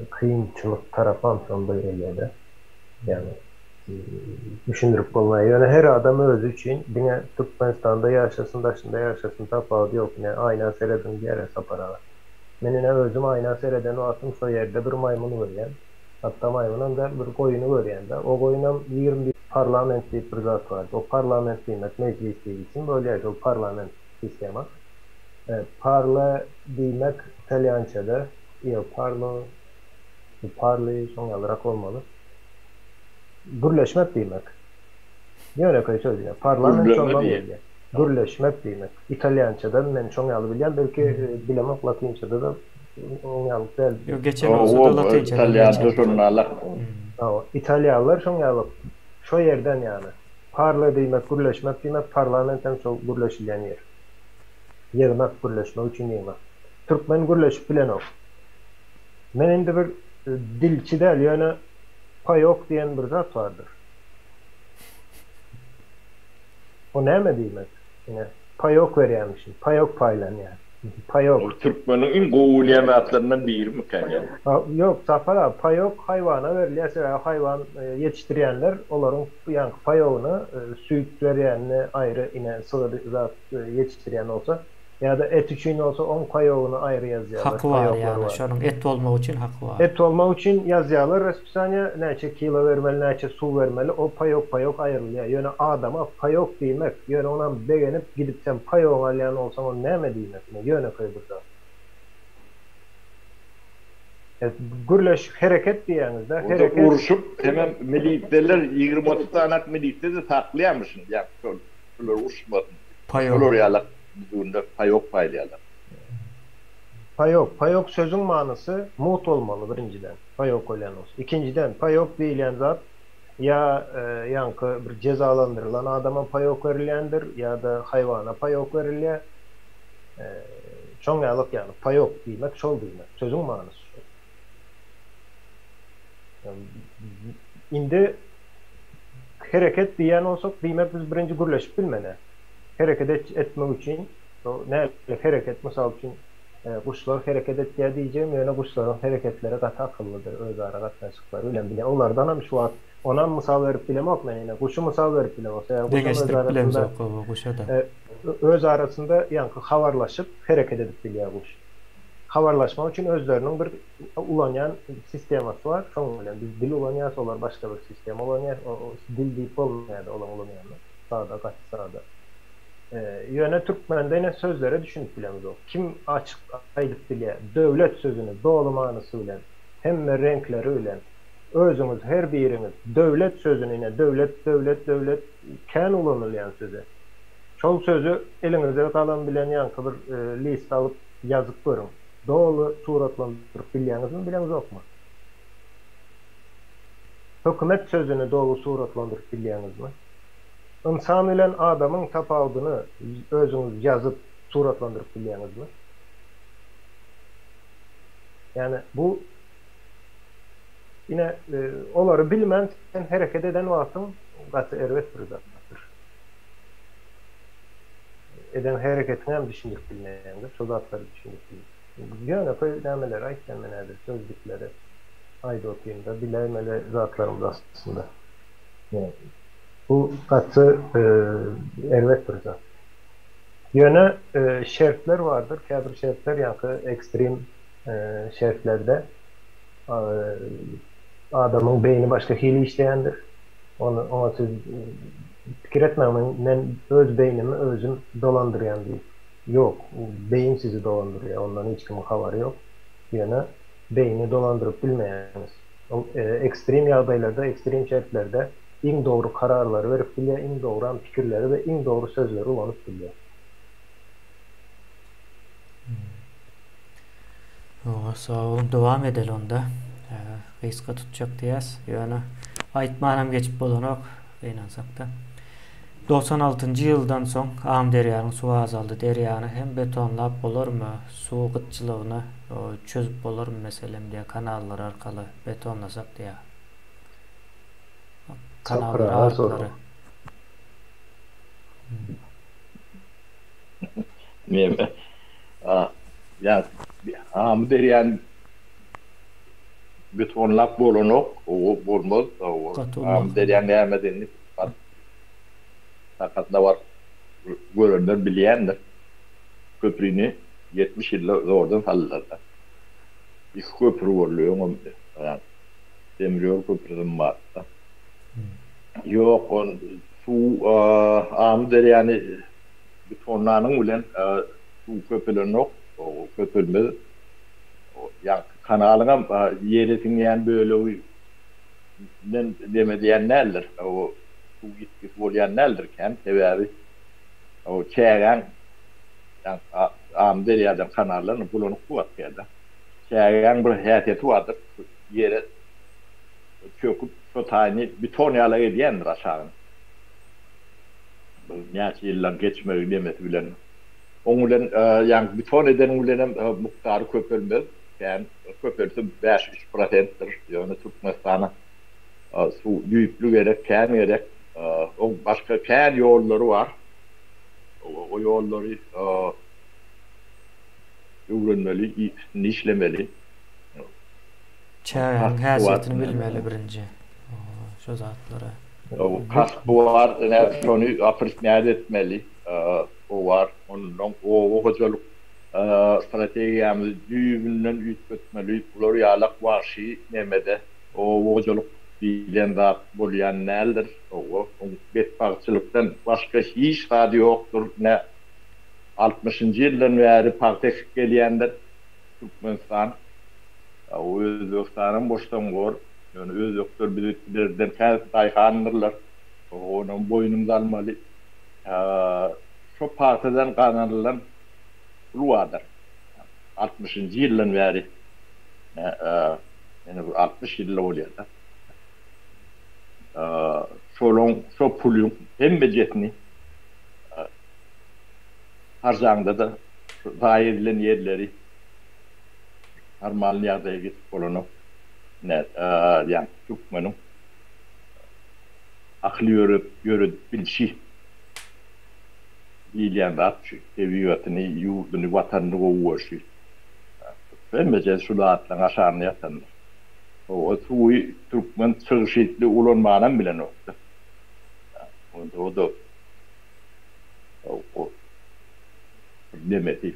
kıyımçılık tarafı anlamda öyle yani düşündürüp olmaya yani her adam özü için yine Türkmenistan'da yaşasın daşında yaşasın tapağı yok yine ayna seyredin bir yere saparalar. Menine özüm ayna seyreden o atım so yerde bir maymunu görüyen hatta maymunun da bir koyunu görüyen de o koyunun 21 parlament bir zat var. O parlament demek meclis için böyle o parlament sistemi. Parla demek İtalyanca'da parli son olarak olmalı. Gürleşmek demek. Yöne koy söylüyor. Parlament sondan geliyor. Gürleşmek demek. İtalyanca'da ben çok yalı bilen belki bilemek Latinca'da da yalı değil. Yok geçen olsa da Latinca'da. İtalyanca sonralar. İtalyanlar çok yalı. Şu yerden yani. Parla demek, gürleşmek demek, parlamenten çok gürleşilen yer. Yığmak, gürleşmek için yığmak. Türkmen gürleşip bilen o. Benim de bir dilçi değil yani payok diyen bir zat vardır. O ne mi demek? Yine payok veriyormuşum. Payok paylan yani. Payok. Türkmenin goğul yemeklerinden biri mi yani? Yok safara payok hayvana veriliyor. Hayvan yetiştirenler onların yani payoğunu süt veriyenle ayrı yine sıvı zat yetiştiren olsa ya da et için olsa on payoğunu ayrı yazıyorlar. Hakkı var yani. Şunun et olmak için hakkı var. Et olmak için yazıyorlar. Respisanya neçe kilo vermeli, neçe su vermeli. O payok ayrılıyor. Yani adama payok demek. Yani ona beğenip gidip sen payoğun alayan olsan o ne mi demek? Yani koy burada. Gürleş hareket diyenizde. Hareket... Uruşup hemen militlerler 20-30 tane militleri de saklayamışsın. Yani şöyle uruşmadın. Payok. Oraya bunda payok paylayalar. Payok sözün manası mut olmalı birinciden. Payok olan olsun. İkinciden payok deyilen zat ya yankı bir cezalandırılan adama payok verilendir ya da hayvana payok veriliyor. Çoğunluk yani payok demek, şol demek. Sözün manası şu. Yani, indi hareket diyen olsak demek biz birinci gürleşip bilmene. Hareket etmek için ne hareket misal için kuşlar hareket ettiği diyeceğim yani kuşların hareketleri katı akıllıdır öz ara katlaşıkları öyle bile onlardan hem şu an ona misal verip bilemek yani kuşu misal verip bilemek yani öz arasında yani havarlaşıp hareket edip biliyor kuş havarlaşma için özlerinin bir ulanyan sisteması var sonra biz dil ulanyası olar başka bir sistem ulanyası o dil deyip olmayan ulanyanlar sağda kaç sağda yöne Türkmen'de yine sözlere düşünüp bilemiz o. Kim açık aydıp bile devlet sözünü doğru manasıyla hem de renkleri öyle özümüz her birimiz devlet sözünü yine devlet ken ulanılayan sözü. Çoğu sözü elinizde kalan bilen yankı bir liste alıp yazıp görün. Doğru suratlandırıp bileniz yok mu? Hükümet sözünü doğru suratlandırıp bileniz mi? İnsan ile adamın tapağını özünüz yazıp suratlandırıp bileniz mi? Yani bu yine onları bilmen sen hareket eden vaatın katı ervet bir zattır. Eden hareketini hem düşünüp bilmeyendir. Sözatları düşünüp bilmeyendir. Yani köylemeler, ayetlemelerdir, sözlükleri ayda okuyunda bilemeli zatlarımız aslında. Yani bu katı ervet bir zat. Yöne şertler vardır. Kabir şertler yankı ekstrem şertlerde adamın beyni başka hili işleyendir. Ona siz fikir etmeyin. Ben öz beynimi özüm dolandırıyan değil. Yok. Beyin sizi dolandırıyor. Ondan hiç kimin haberi yok. Yani beyni dolandırıp bilmeyeniz. Ekstrem yağdaylarda, ekstrem şartlarda en doğru kararları verip biliyor, en doğru fikirleri ve en doğru sözleri ulanıp biliyor. Sağ olun. Devam edelim onda. Kıyıska tutacak diyez. Yani aytmanam geçip bolanok. Beynansak da. 96. yıldan soň Am derýanyň suw azaldy derýany hem betonlap bolarmy, suw gytçylygyny çözüp bolarmy meselem diýe kanallar arkaly betonlasak diýe. Kanallar arkaly. Meme. Ya Am derýän betonlap bolanok, o bolmaz. Am derýän nämedenni Sakatda var görenler bilýändir. Köprüni 70 ýyl ordan sallarlar. Bir köprü görlüyor. Yani demir köprüden var. Yok on su am yani betonlanyň bilen su köprüleri yok. O köprüler ya kanalyna ýere yani böyle ben demediyen neler o su gitkisi bolýan neldirken sebäbi o çägen yani am derýärden kanallarny bulanyp guwatýarda. Çägen bir häsiýeti bardyr. Ýere çöküp şu taýny beton ýaly edýändir aşagyny. Bu näçe ýyllar geçmegi demeti bilen. Oň bilen ýani beton eden bilen muktary köpelmez. Yani köpelse 5-3%'dir. Ýöne Türkmenistana su düýüklük gerek, kän gerek. O başka kän ýollary var. O ýollary öwrenmeli, işlemeli. Çägen häsiýetini bilmeli birinji. Şo zatlara. O kasp var, şonu aprisnäde etmeli. O var, onun o hocalyk strategiýamyzy düýbünden üýtmetmeli. Bular ýalak waşy nemede o hocalyk bilen zat bolýan nädir? O betbarçylykdan başga hiç hady ýokdur. Ne 60-njy ýyldan bäri partek gelýändir Türkmenistan. O Özbekistanyň boşdan gor, ýöne özbekler bizden häzir taýhandyrlar. Onun boýnunda almaly. Şo partiden ganalylan uluwadyr. 60-njy ýyldan bäri. Yani 60 ýyl bolýar da. Şo pulun hem bejetini harjanda da daýy edilen ýerleri normal ýagdaýa geçip bolanyp yani Türkmeniň akly ýörüp bilşi bilýän zat şu tebiýatyny, ýurduny, watanyny gowuşy. Ben beje şulatlaryň aşagyny ýatanlar. O suwy Türkmen çygyşytly ulanmadan bilen okdy. O da o demeti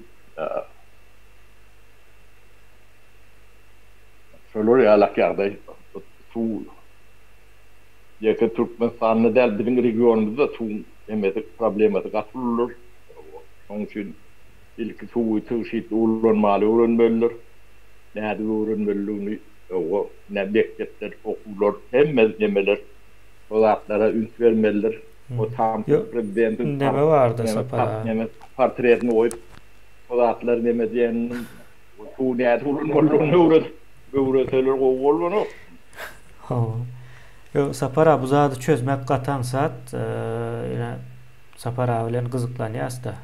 şolary ýalak ýagdaý su ýeke Türkmenistanyny däl biziň regionumyzda su demeti problematy gatulur. Şoň üçin ilki suwy çygyşytly ulanmaly öwrenmeliler. Näde öwrenmeliligini o nebeketler okullar hemme demeler o zatlara üns vermeliler. O tam prezidentin neme vardı sapara. Portretini koyup o zatlar neme diýenin o tu näde ulunmalygyny öwreteler gowulmaly. Yo sapara bu zady çözmek gatan sat ýa sapara bilen gyzyklanýas da.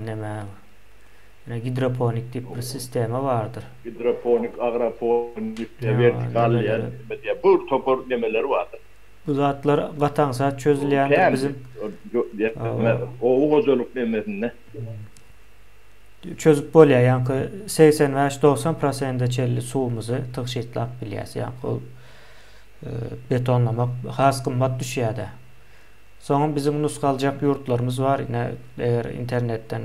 Neme hidroponik tip bir sistemi vardır. Hidroponik, agroponik, vertikal ýa bu topor nemeler vardır. Bu zatlar gatansa çözülýändir bizim. O hojalyk nemesinde. Çözüp bolýar, ýani 85-90% çelli suwumuzy tygşytlap bilýäs. Ýani betonlamak has kymmat düşýär-de. Soňra bizim nusgaljak ýurtlarymız var. Ine eger internetten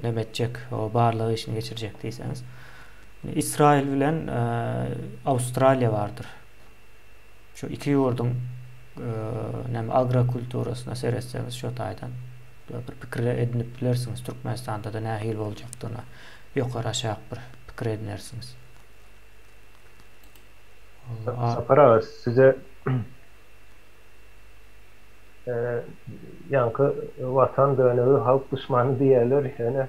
nemetjek, o barlygy işini geçirjek diýseniz. İsrail bilen Awstraliýa bardyr. Şu iki yurdun näme agrokulturasyna seretseniz şu taýdan bir pikir edinip bilersiniz. Türkmenistanda da nähil boljakdyna ýokary aşağı bir pikir edinersiniz. Sapar ağa, size yankı vatan dönüğü, halk düşmanı diýerler. Yani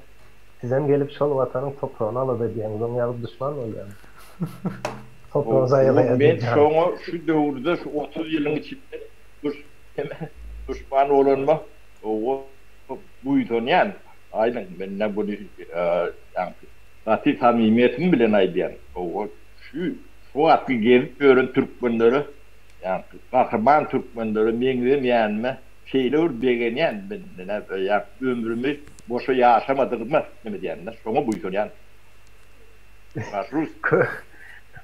sizem gelip şol vatanyň toprağını alıp diýen, bunu ýalyp düşman bolýar. Toprağınıza ýalaýar. Ben şoňa şu döwürde şu 30 ýylyň içinde düşman bolanma o buýdan ýan aýlan menne bu yankı Fatih samimiyetin bilen aýdýan. O şu wagtky gelip görün türkmenleri yani kahraman Türkmenleri meňzem ýanmy şeýler degen ýan ben ýa ömrümi boşa ýaşamadygmy nime diýenler. Şoňa buýdan ýan. Rus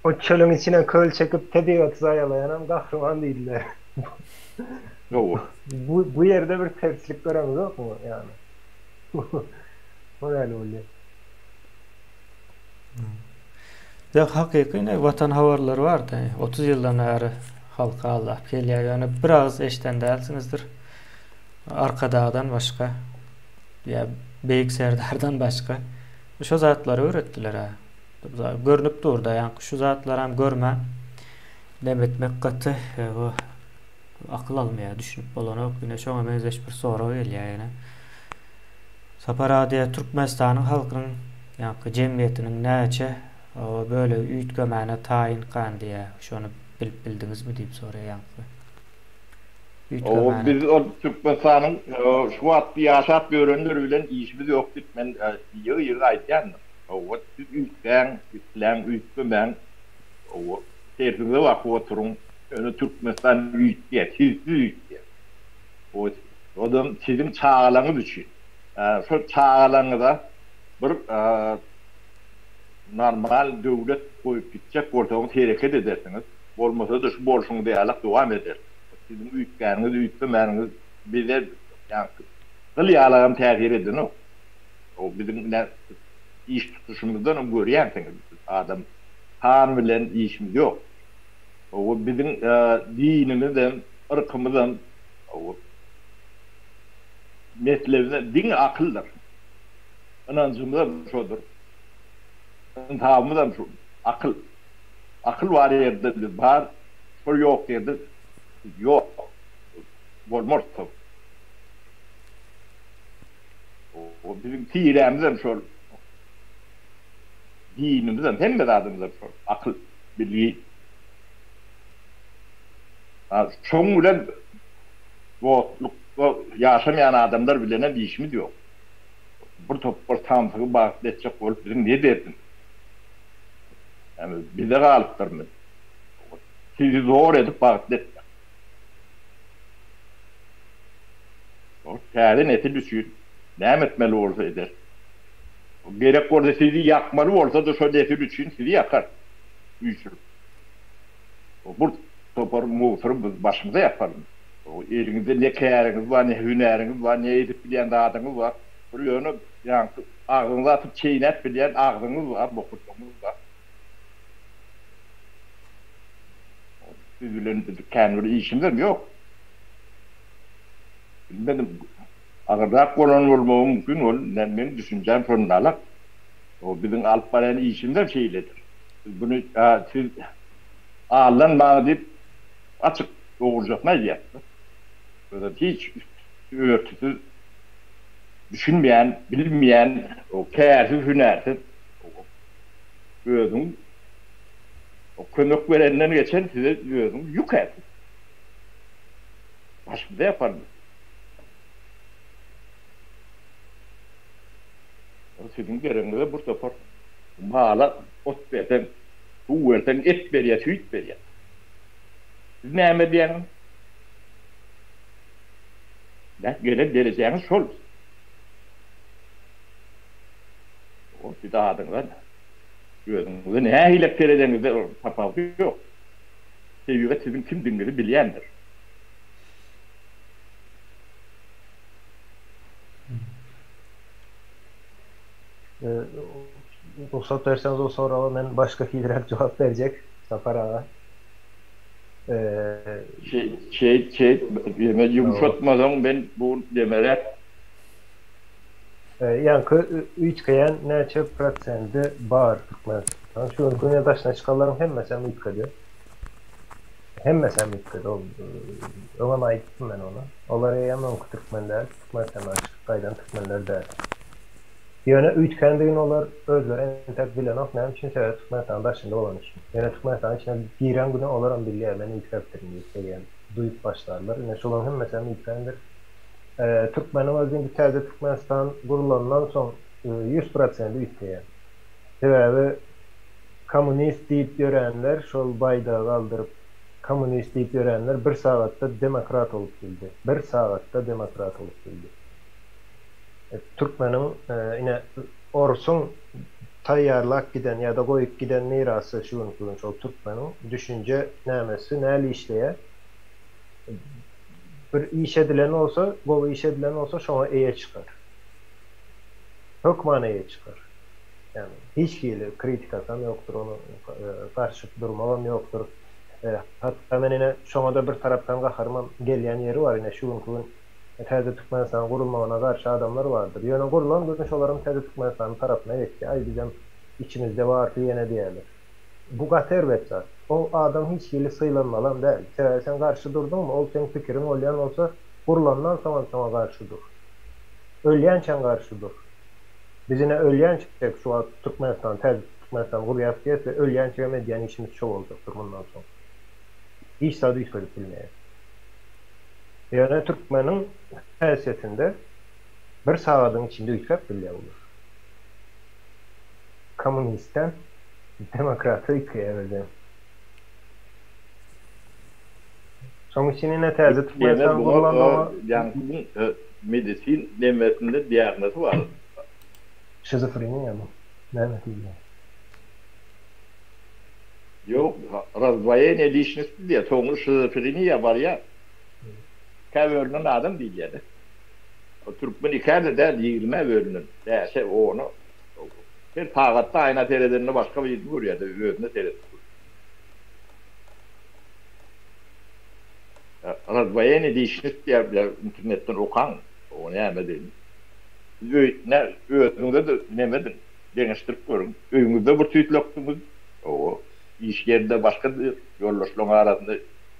O çölün içine köl çekip tebigatı ayalayanam kahraman değiller. Bu yerde bir terslik göremiz yok mu yani? O öyle oluyor. Ya hakyky vatan havarları var da 30 ýyldan bäri halka alap gelýär. Yani biraz eşden dälsinizdir. Arkadağdan başka ya Beyik Serdar'dan başka şu zatları öğrettiler ha. Görünüp durda yani şu zatlar hem görme demetmek katı bu akıl almaya düşünüp bolany yine şoňa benzeş bir soru gelýär ýene. Saparadiýa Türkmenistanyň halkynyň ýa-da jemgyýetiniň näçe böyle üýtgemäne taýin kandiýa şonu bilip bildiňizmi diýip soraýan. O biz o Türkmenistanyň şu wagtda ýaşap görenler bilen işimiz ýok diýip men ýygy aýtýan. O üýtlen üýtgemän o tersiňde wagt oturuň öňe Türkmenistan üýtýär. O adam sizin çağalaňyz üçin. Şu çağalaňyza bir normal döwlet goýup gitjek ortagyny tereket edersiniz. Bolmasa da şu borçuňy diýerler dowam eder. Sizin üýtgäniňiz, üýtgemäniňiz bize ýa gylýalagam täsir eder. O bizim iş tutuşumuzdan görýänsiňiz. Adam han bilen işimiz ýok. O bizim dinimizden, ırkymyzdan o meselemiz din akıldır. Inancımız şodur. Tamamı şu akıl. Akıl var yerde biz var, şu yok yerde yok. Bolmaz. O bizim tiremizden şu dinimizden hem de adımızdan şu akıl bilgi. Çoğun bilen o yaşamayan adamlar bilene bir işimiz yok. Bir toplar tamamı bahsedecek olup bizim ne derdin? Yani bize kalıptır mı? Sizi zor edip bahsedecek. O kârın eti düşün. Ne etmeli olsa eder. Gerek orada sizi yakmalı olsa da şöyle eti düşün sizi yakar. Üçür. Bu topar muğsuru başımıza yapalım. O elinizde ne kârınız var, ne hüneriniz var, ne edip bilen dağınız var. Bunu yani ağzınıza atıp çiğnet bilen ağzınız var, bokurduğunuz var. Siz bilen kendi işimizde mi yok? Benim ağırdak olan olmamı mümkün ol, benim düşüncem sonundalar. O bizim alıp baran işimizde şeyledir. Bunu siz ağırlan bana deyip açık doğuracak ne yaptı? Böyle hiç örtüsüz düşünmeyen, bilmeyen, o kârsiz, hünersiz gözüm o könük verenden geçen size gözüm yük etsin. Başımda yaparım. O sizin gereğinde bu sefer mağala ot versen, su versen, et veriyor, süt veriyor. Siz ne emediyorsunuz? Gelen geleceğiniz şol. O bir daha adınlar. Gözünüzde ne hilek tereceğinizde tapavı yok. Sevgiye sizin kim dinleri bilyendir. Ruhsat verseniz o soruya ben başka fiillerek cevap verecek. Sapar ağa. Yumuşatmadan ben bu demeler yankı ütkeyen neçe protsenti bar Türkmenistan. Şu güne taşına çıkanlarım hemmesem ütkedi. Hemmesem ütkedi. Ona aittim ben ona. Olar yaman Türkmenler, Türkmenistan açık kaydan Türkmenler der. Yöne ütkendiğin olar özleri entek bilen ok nem için sever Türkmenistan başında olan için. Yani Türkmenistan içinde giren güne olaram bilye beni ütkeptirin diye duyup başlarlar. Yine şu olan hemmesem ütkendir. Türkmenin özünün biterde Türkmenistan kurulandan son 100% ütkeyen. Sebebi komünist deyip görenler, şol baydağı kaldırıp komünist deyip görenler bir saatte demokrat olup bildi. Bir saatte demokrat olup bildi. Türkmenin yine orsun tayyarlak giden ya da koyup giden mirası şunun şol Türkmenin düşünce nämesi näli işleye bir iş edilen olsa, bu iş edilen olsa şuna eye çıkar. Hükman eye çıkar. Yani hiç kritik atan yoktur, onu karşı durmam yoktur. Hatta ben yine şuna da bir taraftan kaharmam gelen yeri var yine şu gün Təzə Türkmenistan kurulmağına karşı adamlar vardır. Yöne kurulan bütün olarım Təzə Türkmenistan'ın tarafına yetti. Ay bizim içimizde var yine diyelim. Bu qater veçar. O adam hiç yeli sıylanmalan değil. Sen karşı durdun mu? Ol senin fikrin olyan olsa kurulandan sonra sana karşı dur. Ölyençen karşı dur. Bizine ölyençek şu an Türkmenistan, Təzə Türkmenistan kuruyap diyet ve ölyençe medyanın işimiz çok olacaktır bundan sonra. Hiç sadı hiç böyle bilmeye. Yani Türkmenin haysiyetinde bir sağladığın içinde yüklep bile olur. Komünistten demokratı ikiye vereceğim. Son için yine Təzə Türkmenistan kullanmama... Yani medisin demesinde diagnozu var. Şizofreniya mı? Nerede değil. Yok, razdvayение lичности diye. Sonra şizofreniya var ya. Kavörünün adam değil yani. O Türkmen ikade de değilme vörünün. Derse onu bir tağatta ayna terederini başka bir vuruyor da özüne tereder. Razdvayение lичности diye internetten okan o ne emedin. Ne özünde de nemedin. Geniştirip görün. Öyünüzde bir tüytloktunuz. O iş yerinde başkadır. Yollaşlığın arasında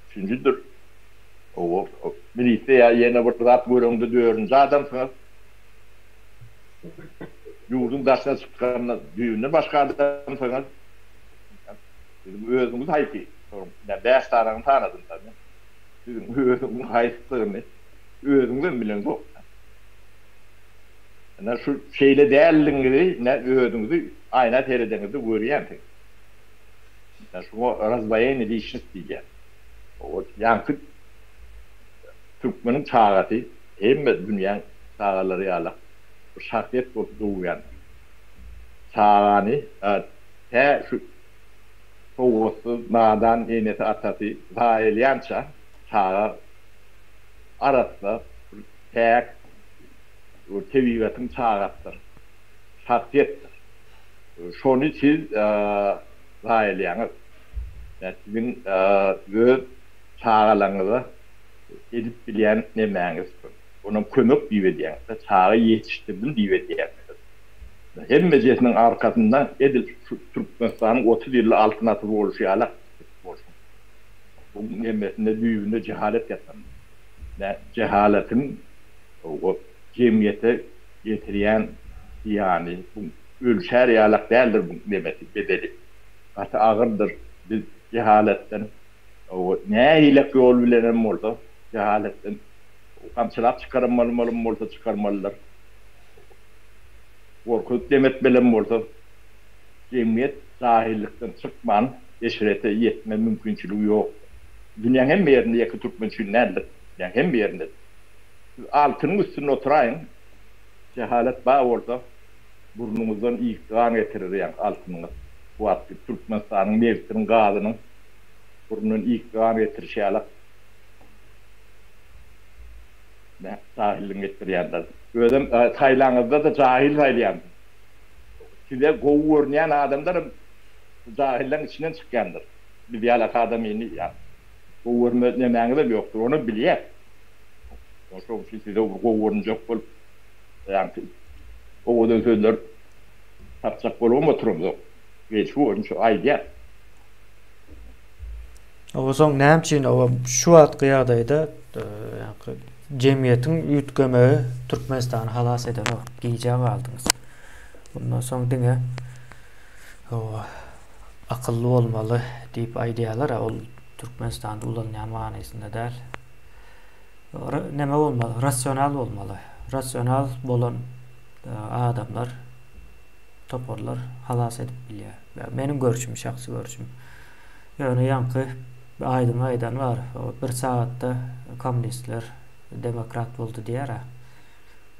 üçüncüdür. O birisi ya yine bir zat buyruğunda dördüncü adamsınız. Yurdun taşına çıkanlar düğünde başka adamsınız. Bizim özümüz hayki. Yani 5 taneni tanıdım tabii. Bizim özümüz haykısını özümüzden bilen bu. Yani şu şeyle değerliliğini ne özümüzü ayna teredenizi görüyen tek. Yani şu razdvayение lичности diyeceğim. O yankı Türkmenin çağatı hem dünyanın çağaları yalak şahsiyet doğuyan çağanı te şu soğusu nadan enesi atası zahilyança çağa arasında tek tevigatın çağattır şahsiyettir şunu siz zahilyanız yani sizin öz çağalarınızı edip bilen nemeniz. Onun kömök diye çağı yetiştirdim diye. Hem meclisinin arkasından edil Türkmenistan'ın 30 yıllık alternatif oluşu alak olsun. Bu nemesinde büyüğünde cehalet yaptım. Cehaletin o cemiyete getiriyen yani bu ölçer yalak değildir bu nemesi bedeli. Hatta ağırdır biz cehaletten o ne ile yol bilenem oldu. Cehaletten kamçılar çıkarmalı olsa çıkarmalılar. Korkut demet bilen olsa cemiyet sahillikten çıkman eşrete yetme mümkünçülüğü yok. Dünyanın hem bir yerinde yakı Türkmençülüğü nerede? Yani hem bir yerinde. Altının üstüne oturayın. Cehalet bağ orada. Burnumuzdan iktidar getirir yani altını. Bu attı Türkmenistan'ın mevkinin gazının burnunun iktidar getirir şeyler. Cahilin getiriyenler. Özüm Tayland'da da cahil saylayan. Size govu oynayan adamlar cahillerin içinden çıkandır. Bir alak adamını yani. Gowurma nemäňe de ýokdur, onu bilýär. Şol şeýle gowurun jok bolup, ýani owadan sözler tapsak bolum oturumdy. Ve şu aýdýar. O soň näme üçin o şu wagt ýagdaýda ýa-ni jemgyýetiň üýtgemi Türkmenistany halas eden o giýjek aldyňyz. Bundan soň diňe o akıllı bolmaly diýip aýdýarlar, ol Türkmenistanda ulanýan manysynda däl. Näme bolmaly? Rasional bolmaly. Rasional bolan adamlar, toporlar halas edip bilýär. Menim görüşüm, şahsy görüşüm. Ýöne ýanky aýdan var. O 1 saatda kommunistler, demokrat boldy diýär.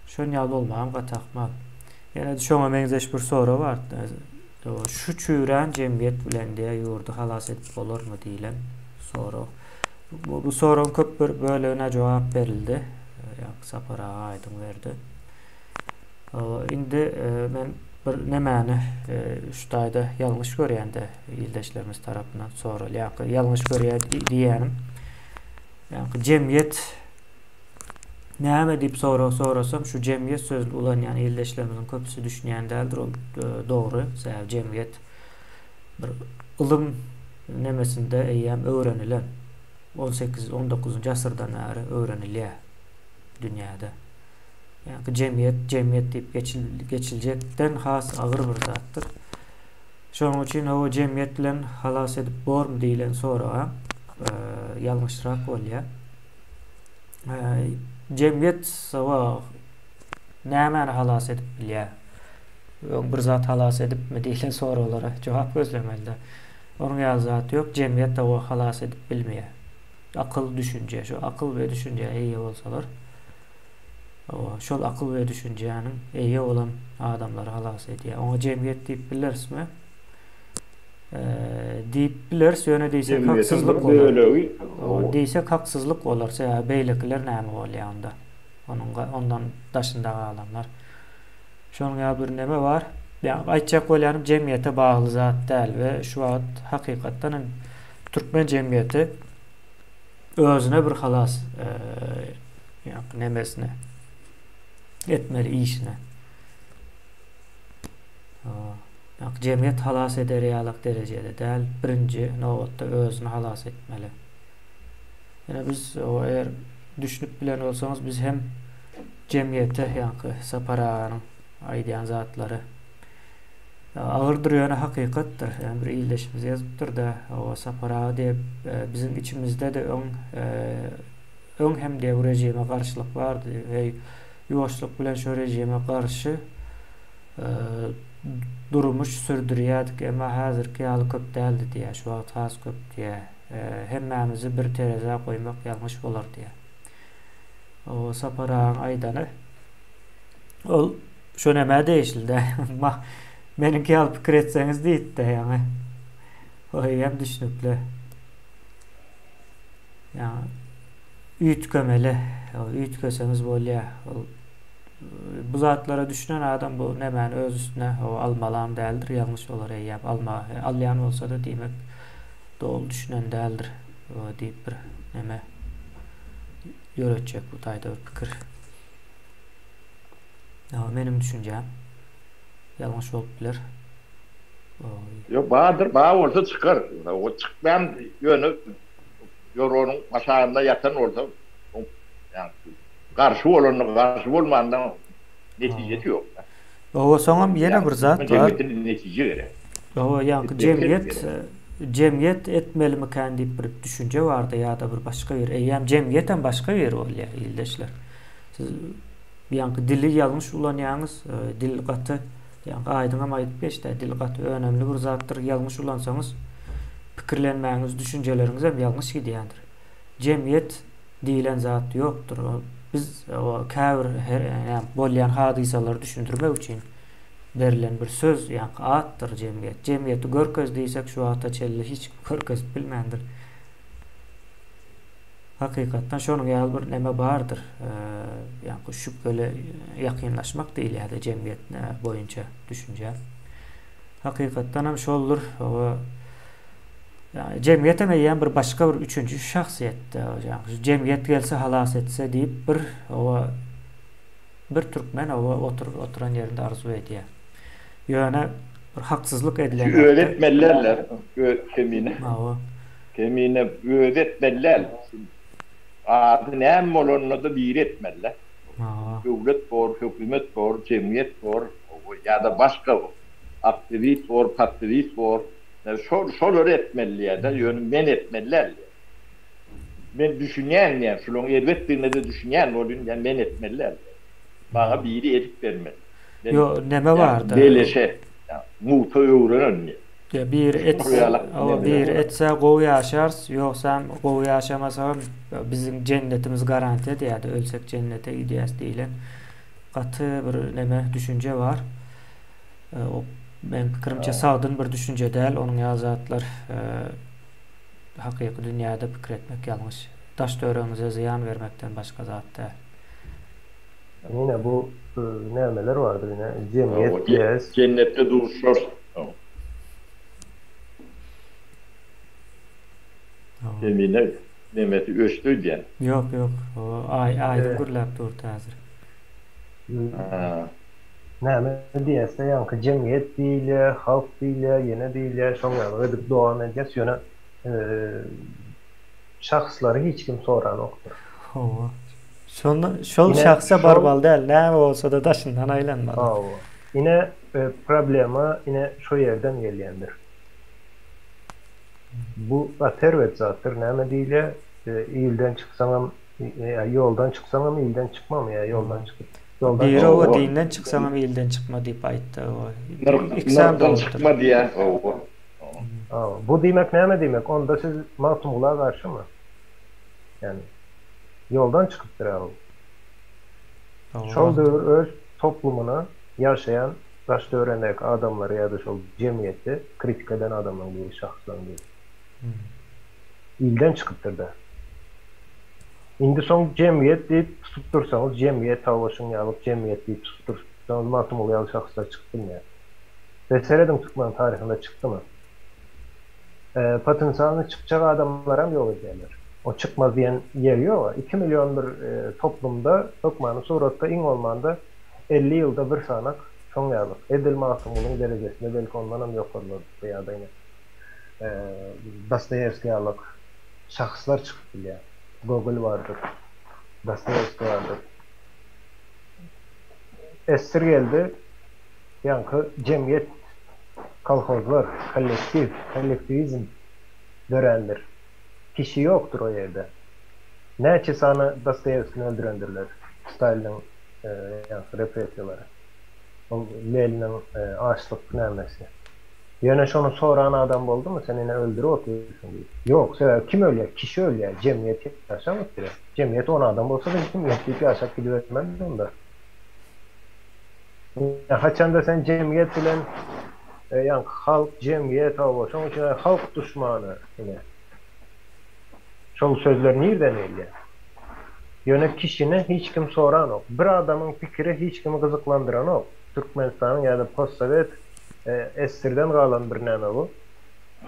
Şol ýaly bolmagam gatakma. Ýene şoňa meňzeş bir soru bar. Şu çüýren jemgyýet bilen diýe ýurdu halas edip bolarmy diýilen soru. Bu soruň köp bir bölegine jogap berildi. Ýa-ni Sapara aýdym berdi. Indi men bir nemäni şutaýda ýalňyş görýände ildeşlerimiz tarapyndan sonra ýalňyş görýär diýenim. Ýa-ni jemgyýet näme diýip sorasam şu jemgyýet sözü ulanýan ildeşlerimizin köpüsi düşünýän däldir, o dogry. Sebäbi jemgyýet bir ilm nemesinde eýem öwrenilen 18-19 asyrdan bäri öwrenilýär dünýäde. Yani cemiyet deyip geçilecekten has ağır bir zatdır. Şoň üçin o cemiyet bilen halas edip bormy diýilen sonra ýalňyşrak bolýar. Cemiyet sawa näme halas edip bilýär? Bir zat halas edipmi diýilen soralara jogap gözlemeli. Onun ýazaty ýok, cemiyet de o halas edip bilmeýär. Akyl, düşünje, şu akyl we düşünje eýe bolsalar, şol akyl we düşünjenin eýe olan adamlar halas edýär. Oňa jemgyýet diýip bilersmi? Diýip bilers, ýöne diýsek haksızlyk bolar. Diýsek haksızlyk bolarsa, beýlekler näme bolýar onda? Ondan daşyndaky adamlar. Şoňa bir neme bar? Ýa aýtjak bolýanym jemgyýete bagly zat däl we şu wagt hakykatdan Türkmen jemgyýeti özüne bir halas nemesine etmeli işine. Cemiyet halas eder ýalyk derejede däl, birinji nowatda özüne halas etmeli. Ýene biz o eger düşünüp bilen bolsaňyz biz hem cemiyete ýa-ni Saparanyň aýdýan zatlary ağırdır, ýöne hakykatdyr. Yani bir ildeşimiz ýazypdyr da o Sapara diýip bizim içimizde de öň hem de bu rejime garşylyk bardy we ýoşluk bilen şu rejime garşy durmuş sürdürýärdik, emma häzirki ýaly köp däldi diýär, şu wagt has köp diýär. Hemmämizi bir tereze goýmak ýalňyş bolar diýär. O Saparaň aýdany ol şu näme değişildi. Meniki alıp pikir etseňiz diýdi ýa-ni. O hem düşünüpli. Ýa üýtgemeli, üýtgeseňiz bolýar. Bu zatlara düşünen adam bu nämäni öz üstüne almalan däldir, ýalňyş bolar eýäp alýan bolsa da diýmek dol düşünen däldir. Diýip bir näme ýöretjek bu taýda bir pikir. Menim düşünjem ýalňyş bolup biler. Ýok, baýa bolsa çykar. O çykmaýan ýöne ýoronuň maşaýynda ýatan orada ýani garşy bolmandan netijesi ýok. O soňam ýene bir zat bar. Netije gerek. O ýani cemiyet etmelimiken diýip bir düşünje bardy ýa-da bir başga ýer. Eýem cemiyetem başga ýer bolýar ildeşler. Siz ýani dili ýalňyş ulanýaňyz, dil gaty ýani aýdyňam aýdyp geçdi, dil gaty önemli bir zatdyr. Ýalňyş ulansaňyz pikirlenmäňiz, düşünjeleriňiz hem ýalňyş gidýändir. Cemiyet diýilen zat ýokdur. Biz o käbir bolýan hadisalary düşündirmek üçin berilen bir söz, ýani atdyr jemgyýet. Jemgyýeti görköz diýsek şu wagta çelli hiç görköz bilmändir. Hakykatdan şonuň ýaly bir näme bardyr. Ýani şüpheli ýakynlaşmak diýilýär jemgyýet boýunça düşünje. Hakykatdan hem şoldur. Ýani Cemiyete meýän bir başga bir üçüncü şahsiýetde hocam. Cemiyet gelse halas etse diýip bir türkmen oturan ýerinde arzu edýär. Ýöne bir haksızlyk edilen. Öğretmenlerler kemine. Awa. Kemine öğretmenler. Adı näme bolanyny da bir etmeler. Döwlet bor, hökümet bor, cemiyet bor, ýa-da başga aktivist bor, patrivist bor. Şol öğretmenliğe yönüm men etmeliler. Ben düşünýän ýa şolun elbetde de düşünýän bolun ýa men etmeliler. Bana biri edip vermeli. Yo neme vardı? Beleşe. Muta öwrenen. Ya bir etse gowy ýaşars, ýoksa gowy ýaşamasam bizim cennetimiz garanti edýär. Ölsek cennete gidiýäs diýilen gaty bir neme düşünje var. O men pikirimçe sağdyn bir düşünje däl, onuň ýazatlar hakyky dünýäde pikir etmek ýalňyş. Daş döwremize ziýan vermekden başga zat däl. Yine bu nemeler vardır yine cemiyet diyez. Cennette duruşur. Emine nemeti öştü diyen. Yok. O aydın gürläp durdy häzir. Näme diýerse ýanky cemiyet diýilýär, halk diýilýär, ýene diýilýär, şoňa edip dowam edýär, ýöne şahslary hiç kim soran okdur. Şol şahsa barbal däl, näme bolsa da daşyndan aýlanmady. Ine problema ine şo ýerden gelýändir. Bu tervet zatyr, näme diýilýär? Ýyldan çyksaňam, ýoldan çyksaňam ýyldan çykmam, ýoldan çykyp. Biri o dinden çıksamam ýyldan çykma diýip aýtdy. Ýoldan çykma diýär. Bu diýmek näme diýmek? Onda siz masumluğa garşymy? Yani yoldan çıkıptır abi. Şol döwür öz toplumuna yaşayan başta öğrenerek adamları ya da şol cemiyeti kritik eden adamın bir şahslan değil. İlden çıkıptır da. Indi son cemiyet deyip tutup dursanız, cemiyet tavaşın yalıp cemiyet deyip tutup dursanız masum oluyalı şahslar çıktı mı ya? Ve seyredin Türkmen tarihinde çıktı mı? Potansiyelini çıkacak adamlara mı yol ederler? O çıkmaz diyen yer yok. 2 milyondur toplumda Türkmen'in suratta in olmanda 50 yılda bir sanak son yazık. Edil masumluğun derecesinde belki ondan hem yok olurdu ya da yine Dostoyevskiyalık şahıslar çıktı ya. Gogol vardır. Dostoyevski vardır. Esir geldi. Yankı cemiyet, kolhozlar, kolektivizm görendir. Kişi yoktur o yerde. Näçe sana Dostoyevski'ni öldürendirler. Stalin'in represiyaları. Lenin'in açlık nämesi. Ýöne şonu soran adam boldu mu? Sen ine öldürüp oturýarsyň diýip. Yok, sebäp kim ölýär? Kişi ölýär. Cemiyet ýaşamyk. Cemiyet on adam bolsa da kim ýaşaýp ýaşap gidivermez onda. Haçanda sen cemiyet bilen halk, cemiyet şoň üçin halk düşmany ine. Şol sözler nirden elýär? Ýöne kişine hiç kim soran ok. Bir adamın pikiri hiç kimi gyzyklandyran ok. Türkmenistanyň ýa-da postsovet esirden galan bir näme bu.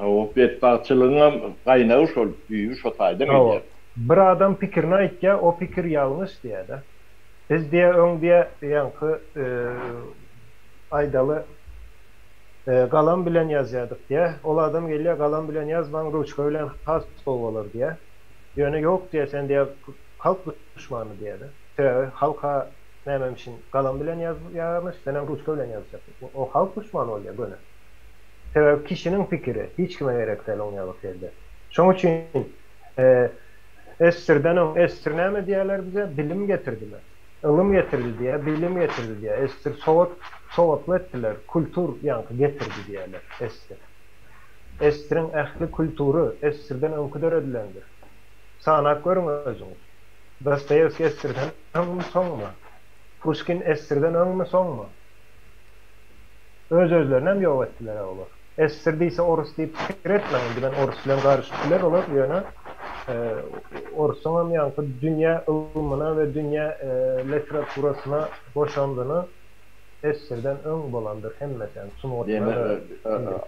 O betbaçylygyň gaýnagy şol büyüş şo taýdan elýär. Bir adam pikirini aýtja, o pikir ýalňyş diýär. Biz diýe öň diýe ýanky aýdaly galan bilen ýazýardyk diýe. Ol adam gelýär galan bilen ýazmaň ruçka bilen has bolar diýe. Ýöne ýok diýe sen diýe halk düşmanı diýer. Halka nämemişin galan bilen ýazýarmyş, sen ruçka bilen ýazýarsyň. O halk düşmanı bolýar gönä. Sebäp kişiniň pikiri hiç kime gerek däl oňalyk ýerde. Şoň üçin esirden esir näme diýerler bize? Bilim getirdiler. Ilym getirdi diýe, bilim getirdi diýe. Esir sowatly etdiler, kultur ýanky getirdi diýerler esir. Esirin ähli kultury esirden öňküder edilendir. Sanak görüň özüňiz. Dostoyevski esirden öňmü soňmy? Pushkin esirden öňmü soňmy? Öz-özlerine ýok etdiler olar. Esir diýse orus diýip pikir etmeýin. Ben orus bilen garşypdylar olar ýöne orusyň ýanky dünýä ilmine we dünýä literaturasyna boşandyny esirden öň bolandyr hemmesen.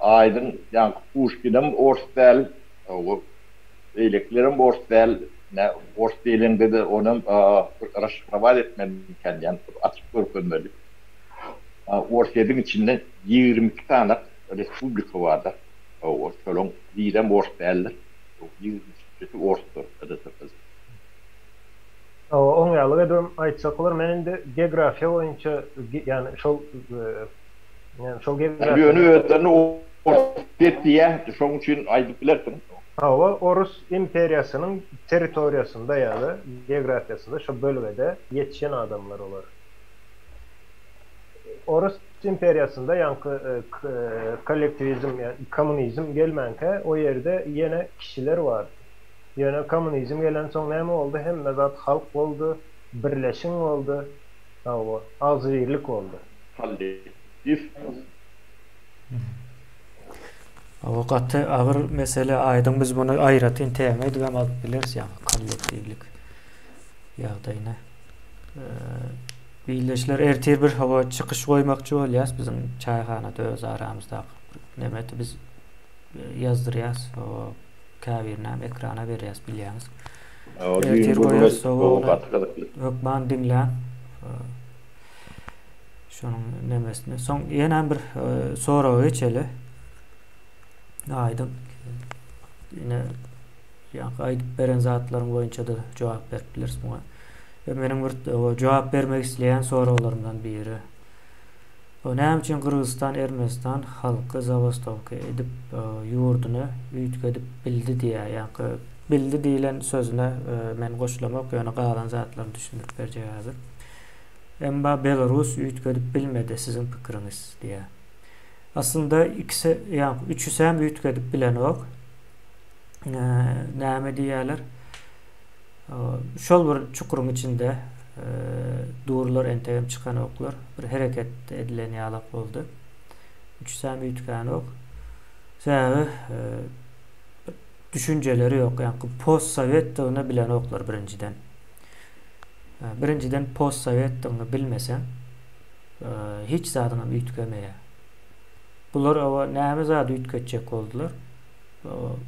Aydın ýanky Pushkinim orus däl, O eleklerin borç değilinde de onun araştırma etmen imkan yani açık görünmeli. Borçların içinde 22 tane respublika vardı. O şolun birden borç değiller. O 22 borçtur. Oň ýaly edem aýtsak bolar, meniň de geografiýa boýunça ýani şol Bir önü ötlerini diye şoň üçin aýdyp bilersiň. Hawa Orus imperiýasynyň territoriýasynda ýaly geografiýasynda şo bölgede ýetişen adamlar olar. Orus imperiýasynda ýanky kollektivizm ýani kommunizm gelmänke o ýerde ýene kişiler bar. Ýöne kommunizm gelen soň näme boldy? Hemme zat halk boldy, birleşiň boldy, azyrlyk boldy. O gaty agyr mesele aýdyň biz bunu aýratyn tema diýip alyp bileriz ýa kollektivlik ýagdaýyna. Birleşler ertir bir hawa çykyş goýmakçy bolýas bizim çaýhanada öz aramyzda. Nemeti biz ýazdyrýas, o kabirnam ekrana berýäs bilýäňiz. Ertir goýas, hökman dinlä. Şonuň nemesini. Soň ýene bir soragy geçeli. Aýdym. Ýene ýa-da aýdyp beren zatlaryň boýunça da jogap beripdiler muňa. Meniň bir jogap bermek isleýän sorawlarymdan biri. O näme üçin Kyrgyzstan, Ermenistan halky zabastowka edip ýurduny üýtgedip bildi diýär. Ýa-ni bildi diýilen sözüne men goşulamak ýöne galan zatlary düşünip berjek. Emma Belarus üýtgedip bilmedi sizin pikiriňiz diýär. Aslında ikisi ýa-ni üçüsi hem üýtgedip bilen ok. Näme diýerler? Şol bir çukuryň içinde durlar entegem çıkan oklar bir hareket edilen ýalak boldy. Üçüsi hem üýtgen ok. Sebäbi düşünceleri yok. Yani post-sovet döwrüne bilen oklar birinciden. Birinciden post-sovet döwrüni bilmesen hiç zadyna üýtgemeýär. Bular o näme zady üýtgetjek boldular?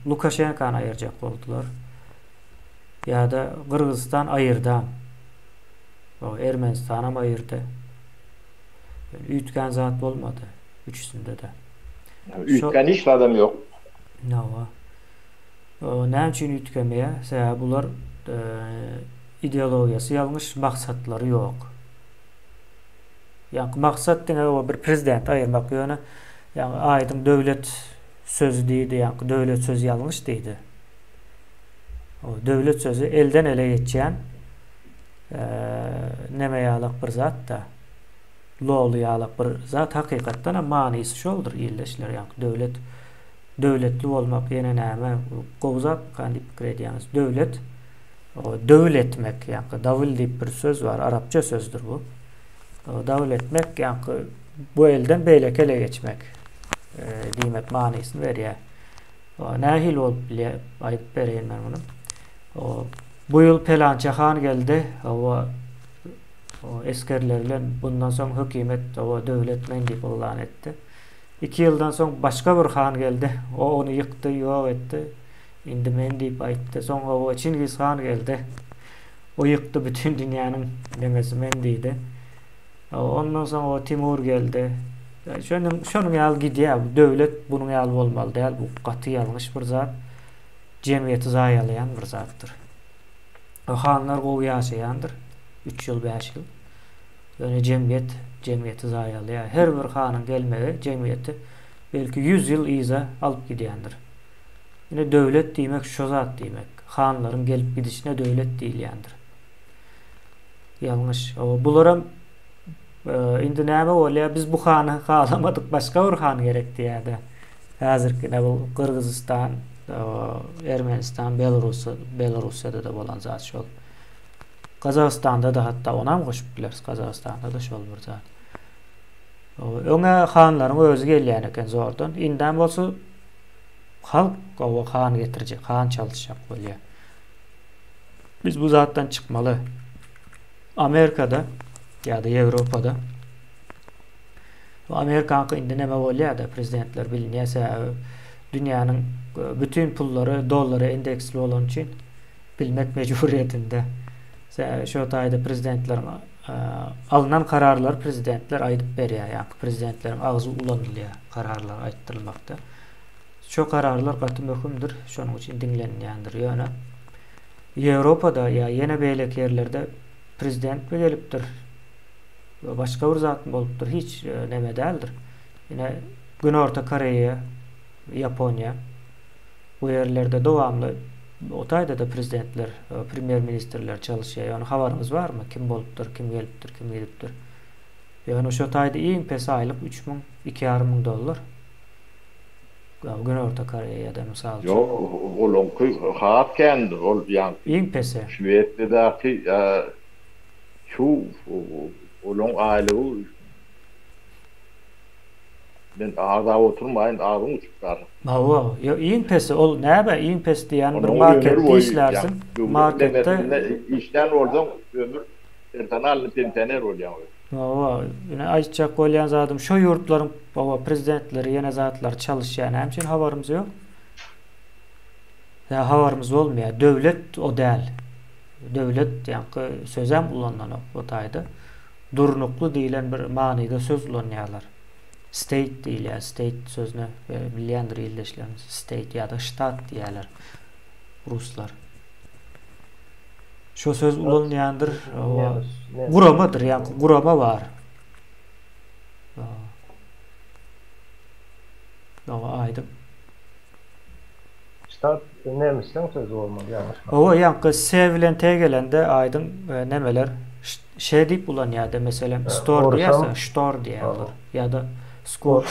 Lukashenkany aýyrjak boldular. Ýa-da Kyrgyzstan aýyrda. O Ermenistan aýyrdy. Üýtgen zat bolmady üçüsinde de. Üýtgen hiç adam yok. Nawa. Näme üçin üýtgemeýär? Sebäbi bular ideologiýasy ýalňyş, maksatlary ýok. Ýa-ni maksat diňe o bir prezident aýyrmak ýöne ýa-ni aýdyň döwlet sözü diýdi, ýa-ni döwlet sözü ýalňyş diýdi. O döwlet sözü elden ele geçýän neme ýalak bir zat da lolu ýalak bir zat hakykatdan manysy şoldur ýerleşler ýa-ni döwletli bolmak ýene näme gowzap kandy pikir edýäňiz döwlet o döwletmek ýa-ni dawil diýip bir söz bar, arapça sözdür bu. O dawletmek ýa-ni bu elden beýlek ele geçmek diýmek manysyny berýär. O nähil bolup aýdyp berýän men bunu. O bu ýyl pelança han geldi. O eskerler bilen bundan soň hökümet o döwlet men diýip elan etdi. 2 ýyldan soň başga bir han geldi. O onu ýykdy, ýok etdi. Indi men diýip aýtdy. Soň o Çingiz han geldi. O ýykdy bütün dünýäniň nemesi men diýdi. Ondan soň o Timur geldi. Şonuň ýaly gidýär. Döwlet bunuň ýaly bolmaly däl. Bu gaty ýalňyş bir zat. Jemgyýeti zaýalayan bir zatdyr. O hanlar gowy ýaşaýandyr. 3 ýyl, 5 ýyl. Ýöne jemgyýeti zaýalaýar. Her bir hanyň gelmegi jemgyýeti belki 100 ýyl iza alyp gidýändir. Ýene döwlet diýmek şo zat diýmek. Hanlaryň gelip gidişine döwlet diýilýändir. Ýalňyş. Bularam indi näme bolýar? Biz bu hany halamadyk, başga bir han gerek diýärdi. Häzirki bu Kyrgyzstan, Ermenistan, Belarusyada da bolan zat şol. Kazakstanda da hatta onam goşup bileriz. Kazakstanda da şol bir zat. Öňe hanlaryň özü gelýän eken zordan. Indan bolsa halk o han getirjek, han çalışjak bolýar. Biz bu zatdan çıkmalı. Amerika'da ya da Avrupa'da Amerika'nın indi näme bolýar da prezidentler bilinýär, dünyanın bütün pulları dolara endeksli olan için bilmek mecburiyetinde. Şu tayda prezidentlerin alınan kararlar prezidentler aydıp beriyor. Yani prezidentlerin ağzı ulanılıyor kararlar ayttırılmakta. Şu kararlar katı möhümdür. Şunun için dinlenýändir. Yani Avrupa'da ya yine beýlek yerlerde prezident mi gelipdir? Başka bir zat mı bolupdur? Hiç neme däldir. Yine Güney Orta Koreýa, Japonya bu yerlerde dowamly o taýda da prezidentler, premier ministerler çalışýar. Yani habarınız var mı? Kim bolupdur, kim gelipdir, kim gidipdir? Yani şu taýda iň pes aýlyk 3.000 $2.500 dollar. Güney Orta Koreýa'da misal. Yok, olonky haýatkendir. Ol ýa iň pesi. Şweýetdäki şu olon aýlygy ben ağda oturmaýyn, ağzym uçuplar. Hawa, yo iň pesi ol näme iň pes diýen bir marketde işlersin. Marketde işden ordan ömür internal tentener bolýar. Hawa, ýene aýtjak bolýan zadym şu ýurtlaryň baba prezidentleri ýene zatlar çalışýan hemçin habarymız ýok. Ya habarymız bolmaýar. Döwlet o däl. Döwlet ýa-ni sözem ulanlan o taýda. Durnuklu diýilen bir manyda söz ulanýarlar. State diýilýär. State sözüne bilýändir ýyldaşlarymyz. State ýa-da ştat diýerler ruslar. Şu söz ulanýandyr. Guramadyr, ýa-ni gurama bar. Aýdym. Ştat nemisden sözü olmalı yanlış. Owa ýa-ni sevilen tegelende aýdym nemeler şey diýip ulanýardy meselem store diýerse store diýerler ýa-da school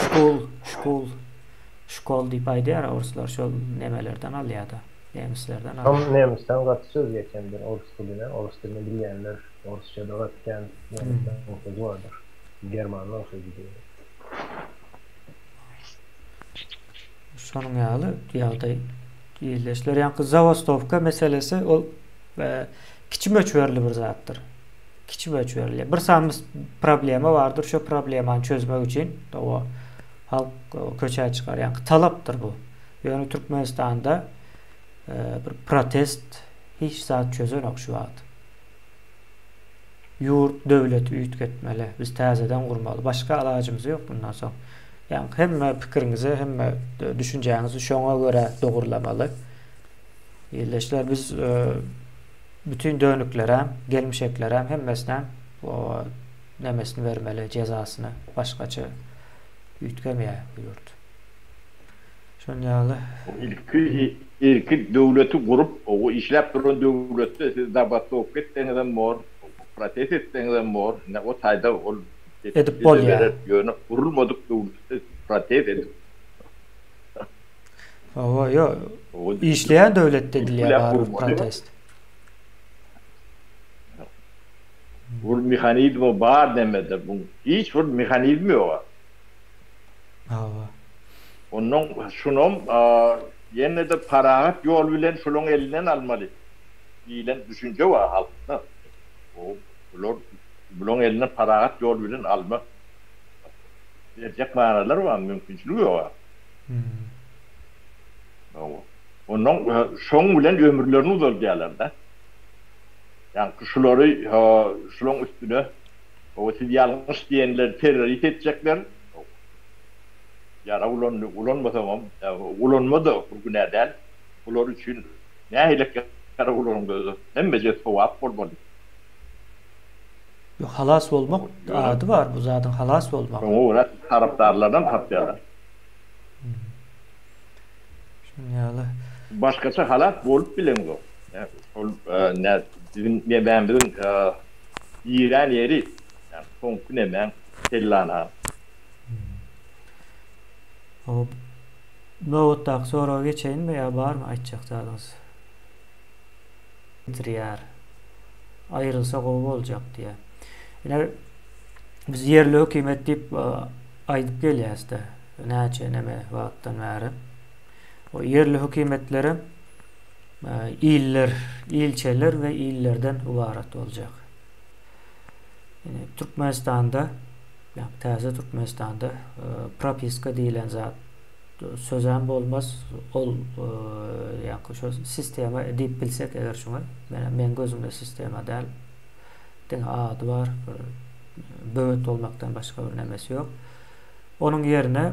diýip aýdýar ruslar şol nemelerden alýardy. Nemislerden alýar. Tam nemisden gaty söz geçendir orus diline, orus dilini bilýänler, orusça da gatken nemisden sözü vardır. Germanlar sözü diýer. Şonuň ýaly ýa-da ýerleşler ýa-ni Zavostovka meselesi ol kiçi möçberli bir zatdyr. Kiçi möçberli. Bir samys problema bardyr. Şu problemany çözmek üçin o halk köçe çykar. Ýa-ni talapdyr bu. Ýöne Türkmenistanda bir protest hiç zat çözenok şu wagt. Ýurt döwleti üýtgetmeli. Biz täzeden gurmaly. Başga alajymyz ýok bundan soň. Yani hemme pikiriňizi, hemme düşünjäňizi şoňa göre dogurlamaly. Ýerleşler biz bütün dönüklere, gelmişeklere hemmesinden o nemesini vermeli, cezasyny başgaça üýtgemeýär buyurdy. Şoň ýaly ilki döwleti gurup o işläp duran döwletde siz dabatda okup etdiňizden mor, protest etdiňizden mor, ne o taýda ol edip bolýar. Ýöne gurulmadyk döwletde protest edip. Hawa yo işleýän döwletde edilýär protest. Bu mehanizma bar demede bu. Hiç bir mehanizmi ýok. Hawa. Onun şunun ýene de parahat ýol bilen şolun elinden almaly. Diýilen düşünje var halkda. O bulon elinden parahat ýol bilen alma. Berjek manalar var, mümkinçiligi ýok. Onun şoň bilen ömürlerini uzalýarlar da. Yani şulary şolun üstüne o siz ýalňyş diýenler terörist etjekler. Ýara ulanmasam, ulanmady bu günäden. Ular üçin nähilek ýara ulanmady. Hemme je sowap bolmaly. Yo halas bolmak ady bar bu zadyň halas bolmak. O rat tarapdarlardan tapýarlar. Şoň ýaly başgaça halat bolup bilen ol. Ol ne bizim ben bizim İran yeri yani son günemen Tellana. O nowatdak sonra geçeýin mi ýa barmy aýtjakdaňyz? Triyar aýrylsa gowy boljak diýe. Ýene biz ýerli hökümet diýip aýdyp gelýäsde. Näçe neme wagtdan bäri. O ýerli hökümetlere iller, ilçeler ve illerden ibaret boljak. Yani Türkmenistanda, yani täze Türkmenistanda propiska diýilen zat sözem bolmaz ol ýa-ni şu sistema edip bilsek eger şuna men gözümde sistema däl diň ady bar böwet olmaktan başga bir nemesi ýok. Onun yerine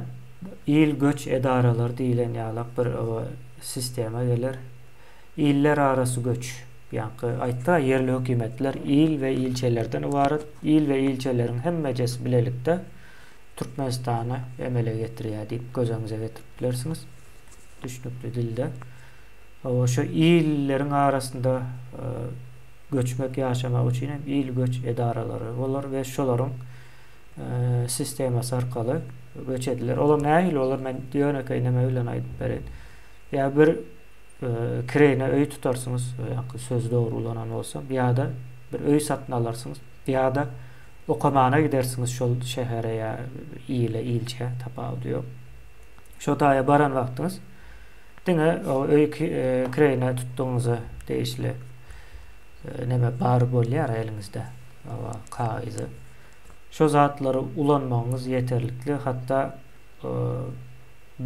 il göç edaralary diýilen ýalak bir sistema gelir. İller arası göç. Yani aytta yerli hökümetler il ve ilçelerden ibaret. İl ve ilçelerin hemmecesi bilelikde Türkmenistan'a emele getiriyor deyip gözünüze getirip bilersiniz. Düşünüklü dilde. O şu illerin arasında göçmek yaşamak için il göç edaraları olur ve şoların sisteması arkalı göç edilir. Olar nähil olur men diýene kaynama öýlen aýdyp beren. Ya bir kireyne öý tutarsınız, yani söz doğru ulanan olsa, ýa-da bir öý satyn alarsınız, ýa-da okamana gidersiniz şol şehere ya ile ilçe tapaw diyor. Şo daýa baran wagtyňyz diňe o öý kireyne tutduğunuza değişli neme bar bolýar elinizde. Awa kaizy. Şo zatlary ulanmagyňyz yeterlikli, hatda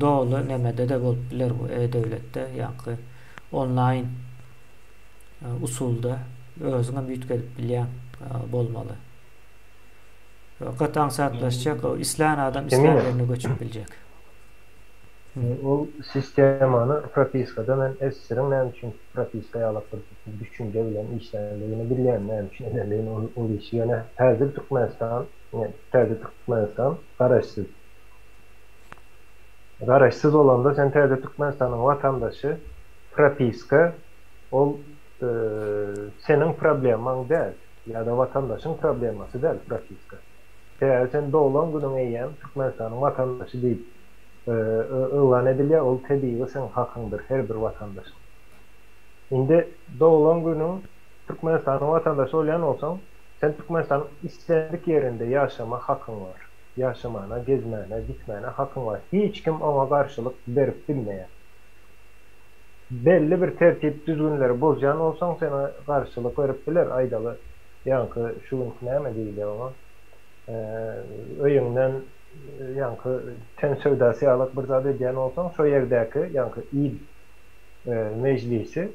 doğulu nemede de bolup biler bu e-devletde, yani online usulda özüňe büýtük edip bilýän bolmaly. Gataň satlaşacak, o islan adam islan ýerine göçüp biljek. O sistemany propiskada men esirim, näme üçin propiska ýalap bir düşünje bilen işlendiğini bilýän, näme üçin edenlerini o işi ýene häzir Türkmenistan garaşsız olanda sen täze Türkmenistan'ın vatandaşı propiska ol senin probleman däl ýa-da vatandaşyň problemasy däl propiska. Sen doğulan günüň eýen Türkmenistan'ın vatandaşı diýip öwran edilýär, ol tebii sen hakyňdyr her bir vatandaş. Indi doğulan günüň Türkmenistan'ın vatandaşı bolýan bolsaň, sen Türkmenistan'ın istendik ýerinde ýaşama hakyň bar. Yaşamana, gezmene, gitmene hakkın var. Hiç kim ona karşılık verip bilmeyen. Belli bir tertip düzgünleri bozayan olsan sana karşılık verip bilir aydalı. Yankı şu neyme değil ama öyünden yankı ten sövdası alıp bir zat ediyen olsan şu yerdeki yankı il meclisi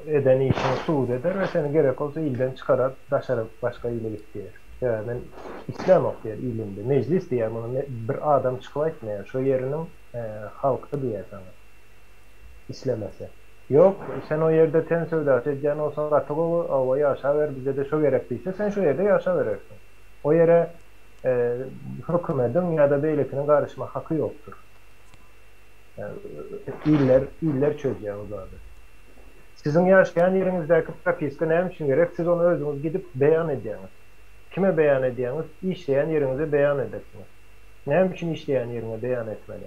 eden işini suud eder ve seni gerek olsa ilden çıkarar, taşarıp başka ile gittiler. Yani ben İslam okuyar ilimde. Meclis diye bunu bir adam çıkıp etmeyen. Şu yerinin halkı diye sana. İslamese. Yok, sen o yerde ten sövdası edeceğin olsan katık o yaşa ver, bize de şu gerekliyse sen şu yerde yaşa verirsin. O yere hükümetin ya da devletinin karışma hakkı yoktur. Yani, iller çözüyor o zaman. Sizin yaşayan yerinizdeki propiska neymiş için gerek? Siz onu özünüz gidip beyan edeceğiniz. Kime beyan edýäňiz? İşleyen yerinize beyan edersiniz. Näme üçin işleyen yerine beyan etmeli?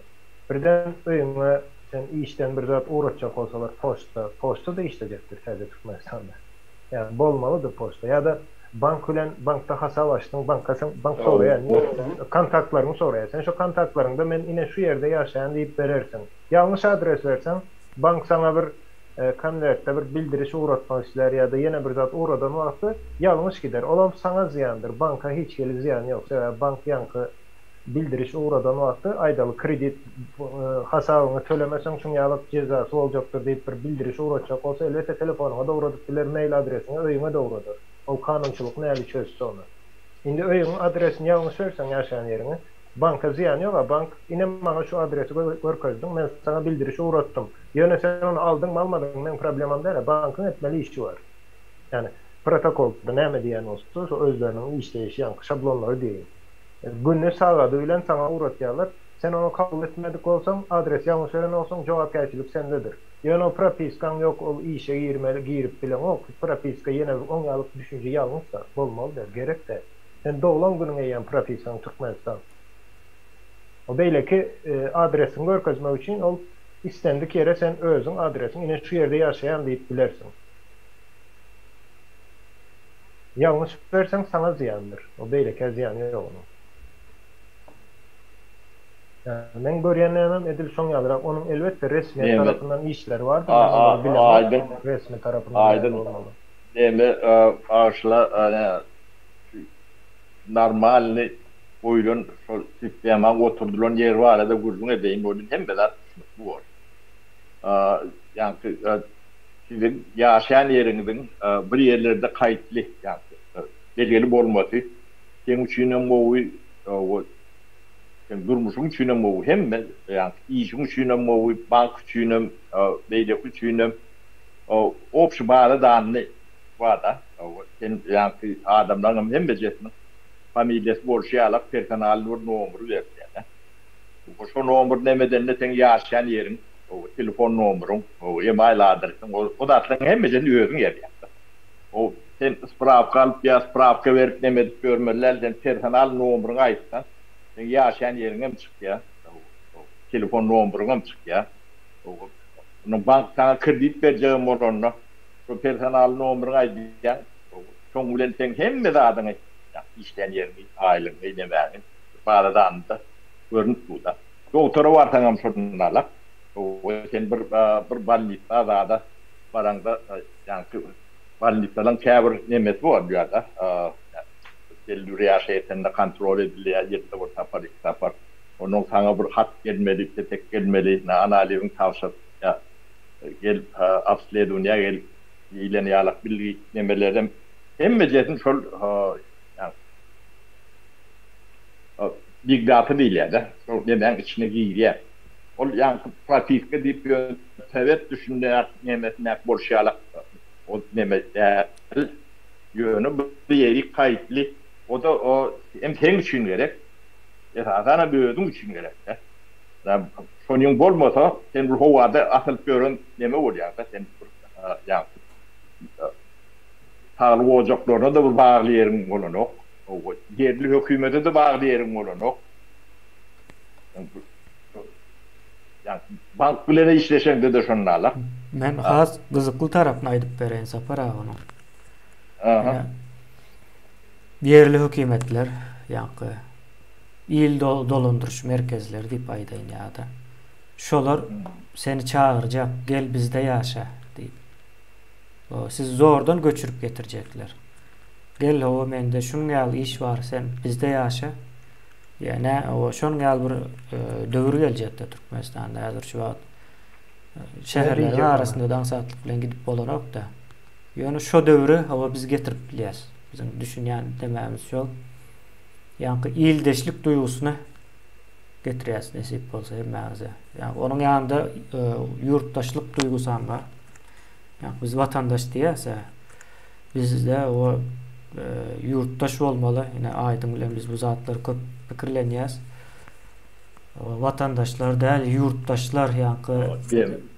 Birden öýüňe sen işten bir zat uğratjak bolsalar poçta da işlejekdir täze Türkmenistanda. Yani bolmalydyr poçta ýa-da bank bilen bankda hasap açdyň, bank soraýar, kontaktlaryny soraýar. Sen şu kontaktlarynda men ine şu yerde ýaşaýan diýip berersin. Ýalňyş adres bersen, bank sana bir konvertde bir bildiriş uğratmak işler ya da yine bir zat uğradan vakti yanlış gider. Olam sana ziyandır. Banka hiç geli ziyan yoksa bank yankı bildiriş uğradan vakti aydalı kredi hasabını tölemesen şun yalıp cezası olacaktır deyip bir bildiriş uğratacak olsa elbette telefonuna da uğradıklar, mail adresine öyüme de uğradır. O kanunçuluk neyli çözse onu. Şimdi öyünün adresini yanlış versen yaşayan yerini banka ziyan yok ama bank yine bana şu adresi görkezdim, ben sana bildirişi uğrattım. Yöne sen onu aldın mı almadın, ben problemim değil. Bankın etmeli işi var. Yani protokolda näme diýen olsa, o özlerinin işleyişi yankı şablonları değil. Günne sağladı öyle sana uğratýarlar. Sen onu kabul etmedik olsan, adres yanlış veren olsan, jogapkärçilik sendedir. Yöne o propiskan yok, o işe girip bilen o propiska yine 10 ýyllyk düşünje ýalňyşsa bolmalydyr, gerek de. Sen doğulan günüň eýen propiskan Türkmenistan. O beýle ki adresini görkezmek üçin ol istendik yere sen özün adresini yine şu yerde yaşayan deyip bilersin. Yanlış versen sana ziyandır. O beýleke ziyanı yok onun. Yani men görýän edil şoň ýalyrak onun elbette resmi tarapyndan işleri var. Resmi tarapyndan olmalı. Deme aşla normal koyulun şu sisteme oturdulan yer var da gurgun edeyim bolun hem de bu var. Yani sizin yaşayan yerinizin bir yerlerde kayıtlı yani belgeli bolması sen üçünden bu o sen durmuşun üçünden bu hem de yani işin üçünden bu bank üçünden belli üçünden o opsiyon bağlı danlı var da sen yani adamların hem becersin familyası borçluyalak personel numuru verdi yani. Bu şu numur demeden de sen yaşayan yerin o telefon numarın o e-mail adresin o da atlan hem becersin üyörün yer yani. O sen spravka alıp ya spravka verip demedik görmeler sen personel numurunu aytsan sen yaşayan yerine mi çık ya o telefon numuruna mı çık ya onun bank sana kredi vereceğim oranla o personel numurunu aytsan çoğun bilen sen hem de adını işten yerini aylığını eylemeğini bağladan da görünüp bu da doktora var tanım şunlarla o sen bir ballita da barangda yani ballitadan kabir nemesi var diyor da belli riyaseten de kontrol ediliyor yerde bu tapar onun sana bir hat gelmedi tek gelmedi analizin tavsiye ya gel afsle dünya gel ilen yalak bilgi nemelerden hem mecetin şol yani big data değil ya o neden içine giriyor o yani pratikte deyip evet düşündüğü nemesine borçluyalak o nemesine yönü bir yeri kayıtlı o da o hem senin için gerek sana büyüdüğün için gerek yani sonun bolmasa sen bu havada asıl görün neme oluyor sen yani sağlık ocaklarına da bir bağlı yerin olan o yerli hükümete de bağlı yerin olan o yani bank bile işleşen de şunlarla men has kızıklı tarafına aydıp beren sapar onu. Yerli hükümetler yankı il dolandırış merkezleri dip aydayın ya da şolar seni çağıracak gel bizde yaşa deyip siz zordan göçürüp getirecekler gel o mende şun gal iş var sen bizde yaşa yani o şun gal bir dövür gelecek de Türkmenistan'da hazır şu an şehirlerin arasında dansatlık bilen gidip bolanok da yani şu dövrü hava biz getirip biliyaz bizim düşünen dememiz yol yani ildeşlik duygusunu getiriyaz nesip olsa hemmeğize yani onun yanında yurttaşlık duygusu var yani biz vatandaş diyese biz de o yurttaş olmalı yine aydın bilen biz bu zatları köp fikirleniyiz vatandaşlar değil yurttaşlar yani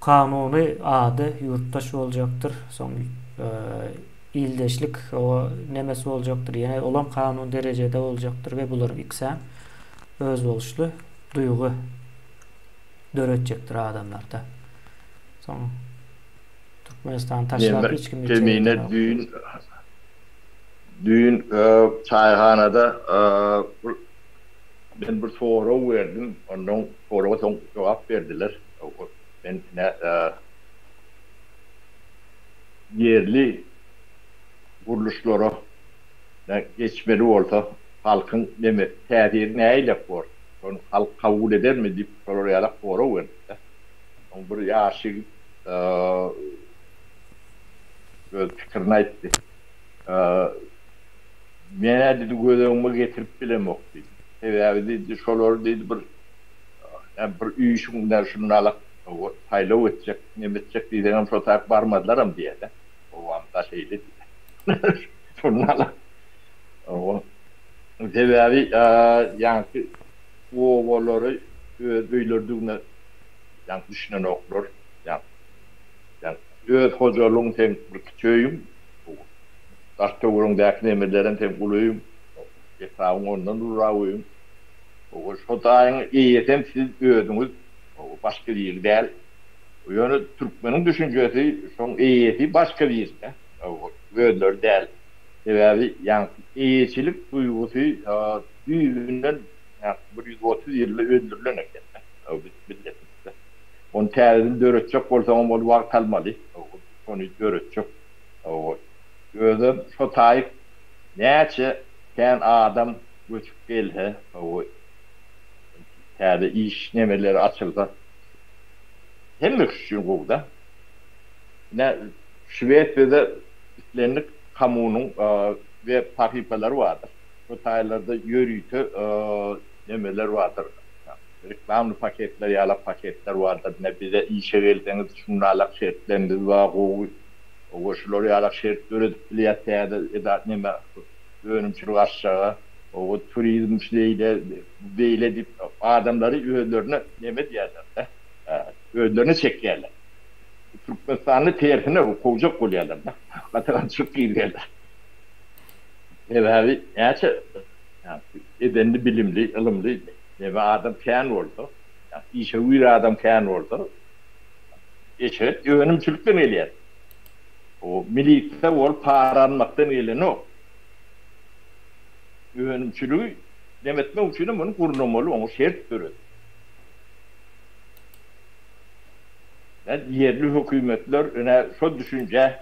kanuni adı yurttaş olacaktır son ildeşlik o nemesi olacaktır yani olan kanun derecede olacaktır ve bunların ikisi öz oluşlu duygu döretecektir adamlarda son Türkmenistan taşlar hiç kim içeriğinde düğün çayhanada ben bir soru verdim onun soruya cevap verdiler ben yerli kuruluşlara geçmeli olsa halkın tediri neyle var onu halk kabul eder mi deyip soruya soru verdi onun bir yaşı fikrini ayttı mene dedi gözüme getirip bilemok dedi evet dedi şolar dedi bir uyuşumlar şunlarla paylav edecek ne edecek diyeceğim fotoğraf varmadılar diye de o anda şeydi şunlarla o sebebi yani bu ovaları büyüldüğünde yani düşünen okullar yani öz hocaluğun tem bir küçüğüm Taşta vurun deknemelerin tem kuluyum getağım ondan durağıyım o şotayın iyiyetem siz ödünüz başka bir değil o yönü Türkmenin düşüncesi son iyiyeti başka bir o ödüler değil sebebi yani iyiyetçilik duygusu büyüğünden yani 130 yılda öldürülen o milletimizde onun terzini dörtçek olsa onu vakit almalı onu dörtçek o gözüm şu tayip neçe ken adam göçüp gelhe, o herde iş nemeleri açıldı. Hem de küçüğün kovda. Ne Şveç'te işlerini kamunun ve pakipaları vardır. Bu taylarda yürüytü nemeler vardır. Reklamlı paketler, yalak paketler vardır. Ne bize işe gelseniz şunlarla şertleriniz var. O koşulları yalak şertleri biliyat eder neme önümçülük aşağı. O turizm şeyle böyle dip adamları öğülerine neme diyorlar. Öğülerine çekerler. Türkmenistan'ı tersine okuyacak oluyorlar. Katakan çok iyi derler. Evet abi, yani edenli bilimli, ilimli, ve adam kendi oldu. Yani işe uyur adam kendi oldu. İşte öğrenimçilikten eliyor. O millikte ol paranmaktan eliyor. No. Öğrenimçiliği demetmek için bunu kurnamalı, onu şert görür. Yani yerli hükümetler öne şu düşünce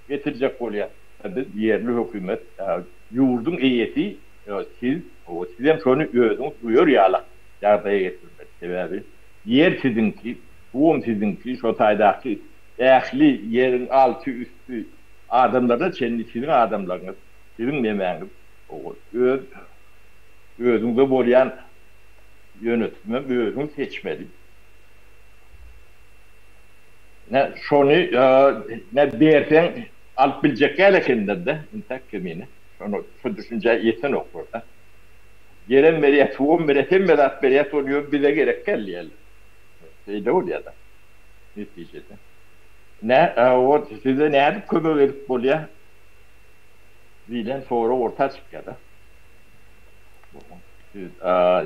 getirecek oluyor. Yani yerli hükümet, yurdun iyisi, sizden şunu öğüdünüz, duyuyor ya, yardaya getirmek sebebi. Yer sizinki, tohum sizinki, şu taydaki ehli yerin altı üstü adamlarına sizin adamlarınız, sizin yemeğiniz. Öğüdünüzde bolayan yönetimi, öğüdünüz seçmeli. Ne şunu ne dersen alıp bilecek gelekinde de intak kemine. Şu düşünce yetin yok burada. Gelen meriyet, tohum meriyet, hem meriyet oluyor, bize gerek geldi. Şeyde oluyor da. Neticede. Ne, o size ne yapıp kömür verip oluyor? Zilen sonra orta çıkıyor da.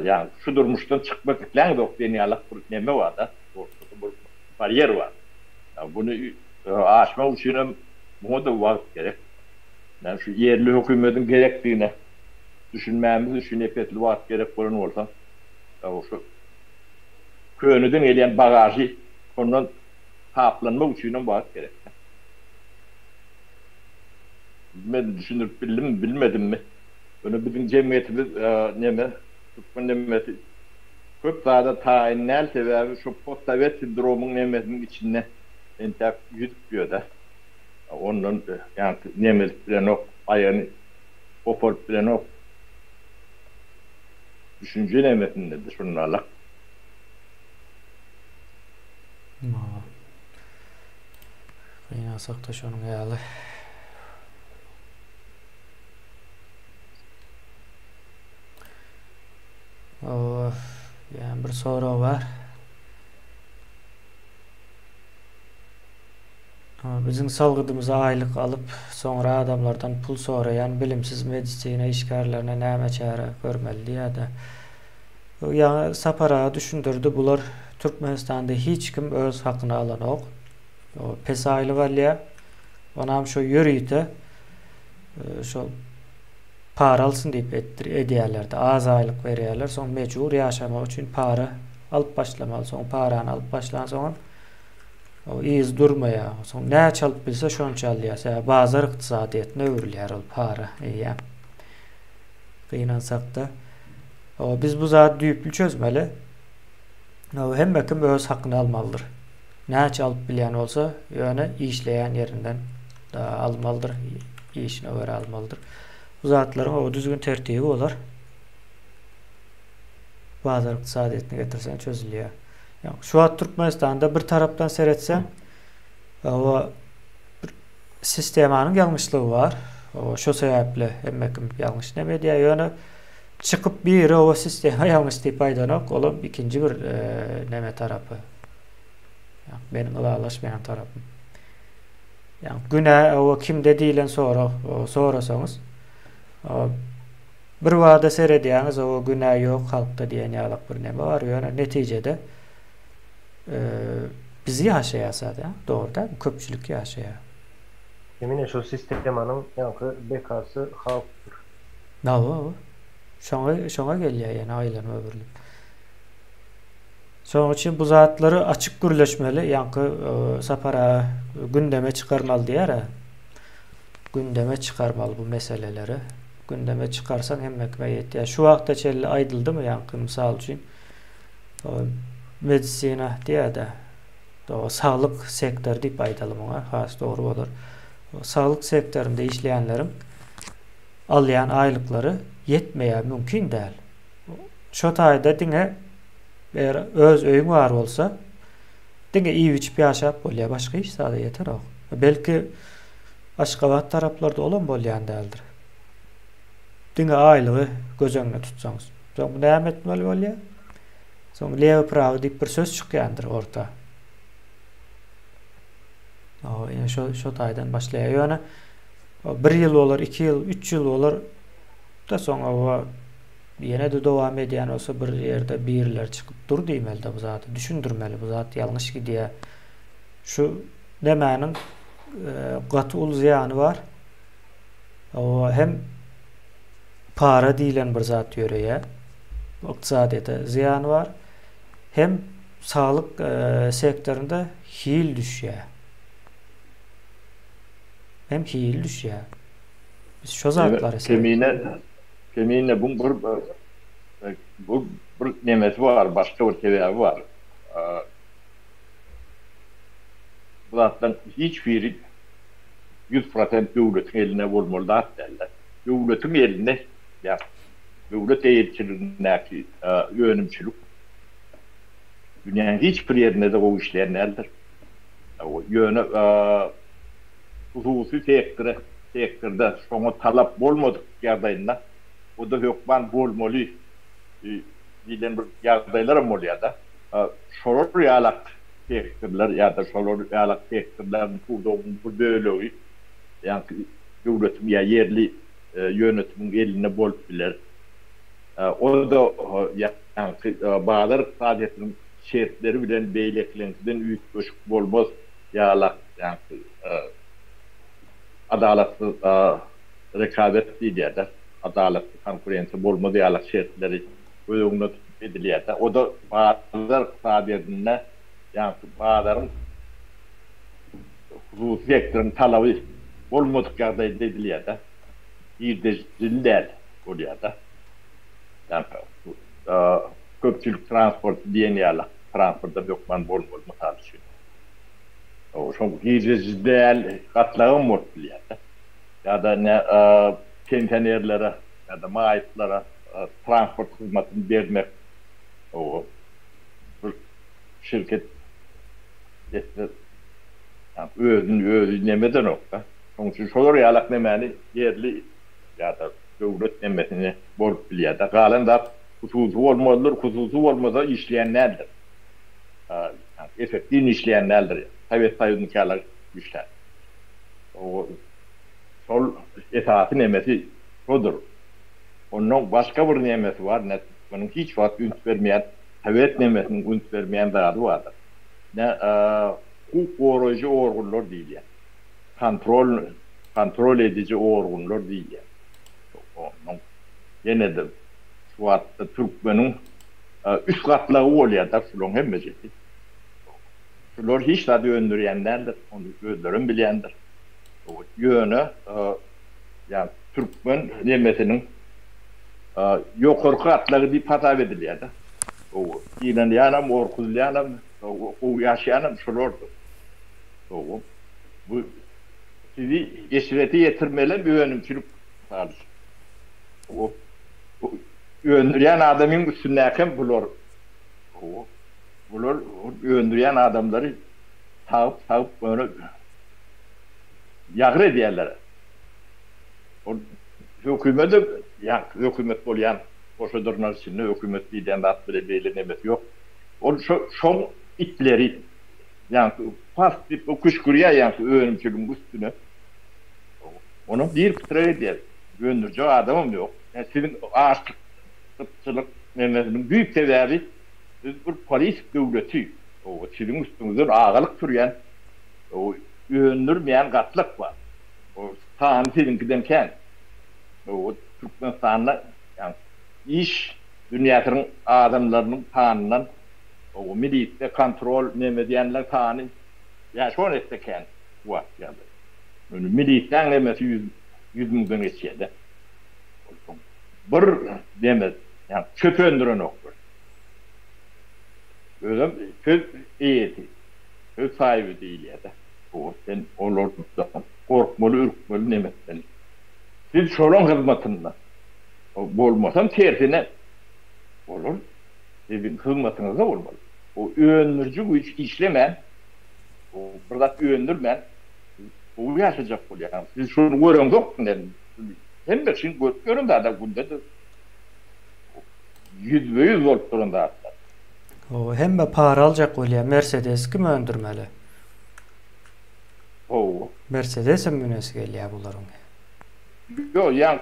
Yani şu durmuştan çıkmak için de deniyalık bir neme var da. Ortada bir bariyer var. Bunu aşma için buna da vakit gerek. Yani şu yerli hükümetin gerektiğine düşünmemiz için epeyli vakit gerek olan olsa şu köyünüden gelen bagajı ondan kaplanmak için vakit gerek. Ben düşünüp bilmedim mi? Bunu bizim cemiyetimiz Türkmen cemiyeti köp daha tayinel sebebi şu post-sovet sindromun nemesinin içine entek yüzüyor da. Onun yani nemes bilen o ayağını oport bilen o düşünce nemesindedir şunlarla. Kıynasak da şunun hayali. Yani bir soru var. Bizim salgıdımıza aylık alıp sonra adamlardan pul sorayan bilimsiz medisine işgarlarına näme çare görmeli ya da yani sapara düşündürdü. Bular Türkmenistan'da hiç kim öz hakkını alan yok. O pesaylı valya onam şu yürüyüte şu para alsın deyip ediyorlardı. Az aylık veriyorlar. Son mecbur yaşamak için para alıp başlamalı. Son paranı alıp başlan sonra o iz durmaya. Son ne çalıp bilse şunu çalıyor. Bazı iktisadiyetine övrülüyor o para. Yani. Kıyınansak da. Biz bu zat düyüplü çözmeli. Hem kim öz hakkını almalıdır. Ne çalıp bilen olsa yani işleyen yerinden da almalıdır. İşine göre almalıdır. Bu zatların o düzgün tertibi olur. Bazı iktisadiyetini getirsen çözülüyor. Yani şu an Türkmenistan'da bir taraftan seyretsen o sistemanın yanlışlığı var. O şu sebeple emmekim yanlış ne diye yani çıkıp bir yere o sistema yanlış deyip aydanak oğlum ikinci bir neme tarafı. Yani benim ılaşmayan tarafım. Yani güne o kim dediğiyle sorasanız bir vade seyrediyorsunuz o günah yok halkta diye yalak bir neme var. Yani neticede bizi yaşayasa da doğru da köpçülük yaşaya. Emine şu sistemanın yankı bekası halktır. Ne o? Şuna geliyor yani ailen öbürlük. Son için bu zatları açık gürleşmeli yankı sapara gündeme çıkarmalı diye gündeme çıkarmalı bu meseleleri. gündeme çıkarsan hemmek bayet. Ya şu vaqta çelli aydıldı mı yankı misal üçün medisina diye de o sağlık sektörü deyip aydalım ona has doğru olur. O sağlık sektöründe işleyenlerin alayan aylıkları yetmeye mümkün değil. Şu tayda dine eğer öz öyün var olsa dine iyi içip yaşap bolya başka iş sade yeter o. Belki Aşgabat taraflarda olan bolyan değildir. Dine aylığı göz önüne tutsanız. Sonra bu devam etmeli bolya. Sonra leve prağı deyip bir söz çıkyandır orta. Yani şu taydan başlaya. Yani 1 yıl olur, 2 yıl, 3 yıl olur da sonra o yine de devam ediyen olsa bir yerde birler çıkıp dur deymeli de bu zatı. Düşündürmeli bu zatı yanlış gidiyor. Şu demenin katı ul ziyanı var. O hem para deyilen bir zat yöreye iktisadiyete ziyanı var. Hem sağlık sektöründe hil düşüyor. Hem hil düşüyor. Biz şu zatları kemiğine bu nemesi var, başka bir sebebi var. Bu zattan hiçbiri 100% devletin eline olmalı derler. Devletin eline, ya devlet eğitimindeki yönümçülük dünyanın hiçbir yerine de o işleyenlerdir. O yönü hususi sektörde şonu talap olmadık yerdayında o da hükman bolmalı diyen bir yerdaylarım oluyor da şolur yalak sektörler ya da şolur yalak sektörlerin bu böyle yani devletin ya yerli yönetimin eline bol bilir. O da yani bağlar saadetinin şertleri bilen beyleklensinden üyük koşuk bolmaz yalak yani adaletli rekabet değil ya da adaletli konkurensi bolmadı yalak şertleri önüne tutup ediliyor da o da bağlar saadetine yani bağların hususi sektörün talabı olmadık yerde ediliyor da bir de ziller oluyor da yani köpçülük transport diyen yala transportta yokman bol misal için o şu hizizler katlağın mutluyor ya da ne kontenerlere ya da maayetlara transport hizmetini vermek o şirket işte yani özün nemeden okta sonuçta şolar yalak nemeni yerli ya da devlet nemesini bolup biliyor da kalan da hususu olmalıdır, hususu olmasa işleyenlerdir. Yani efektif işleyenlerdir. Tabii sayınlıkarlar güçler. O sol esası nemesi odur. Onun başka bir nemesi var. Bunun hiç vakit üns vermeyen, tavet nemesinin üns vermeyen dağı vardır. Ne hukuk koruyucu organlar değil yani. Kontrol edici organlar değil yani. Onun yine de şu hatta Türkmen'in üst katlığı oluyor da şunun hem meclisi. Şunlar hiç de öndürenlerdir, onu öldürün bilendir. O yönü yani Türkmen nemesinin yukarı katlığı bir patap ediliyor da. O İnanyanım, Orkuzyanım, o yaşayanım şunlardır. O bu sizi eşreti yetirmeli bir yönümçülük sağlar. O öndüren adamın üstündeyken bulur öndüren adamları tağıp böyle yağır ediyorlar. O hükümet olayan koşudurlar içinde hükümet diyden de atbile belirlemesi yok. O şu itleri yani pastif o kuşkuruya yani öğrenimçiliğin üstüne onu bir pıtırı ediyor. Öndürücü adamım yok. Yani sizin ağaçlık, tıpçılık memleketinin büyük sebebi bir polis devleti. O sizin üstünüzden ağalık türeyen, o öndürmeyen katlık var. O sağını sizinkiden ken. O Türkmenistan'la yani iş dünyasının adamlarının tanından o milite kontrol nemediyenler tanı ya şu an isteken var yani. Militten nemesi 100 milyon geçiydi. Bir demez. Yani çöp öndüren okdur. Öyle söz iyiydi. Söz sahibi değil ya da. O sen olurdu. Korkmalı, ürkmalı nemezsen. Siz şolun hizmetinde. O olmasam tersine olur. Sizin hizmetinizde olmalı. O öğrenirci bu işleme. O burada öğrenirmen. O yaşayacak bu yani. Siz şunu görün yok. Hem de şimdi görün da bunda da %100 volt durumda hatta. O hemme para alacak bolýar. Mercedes kim öndürmeli? O. Mercedes'in münesi gelýär bularyň. Yo yani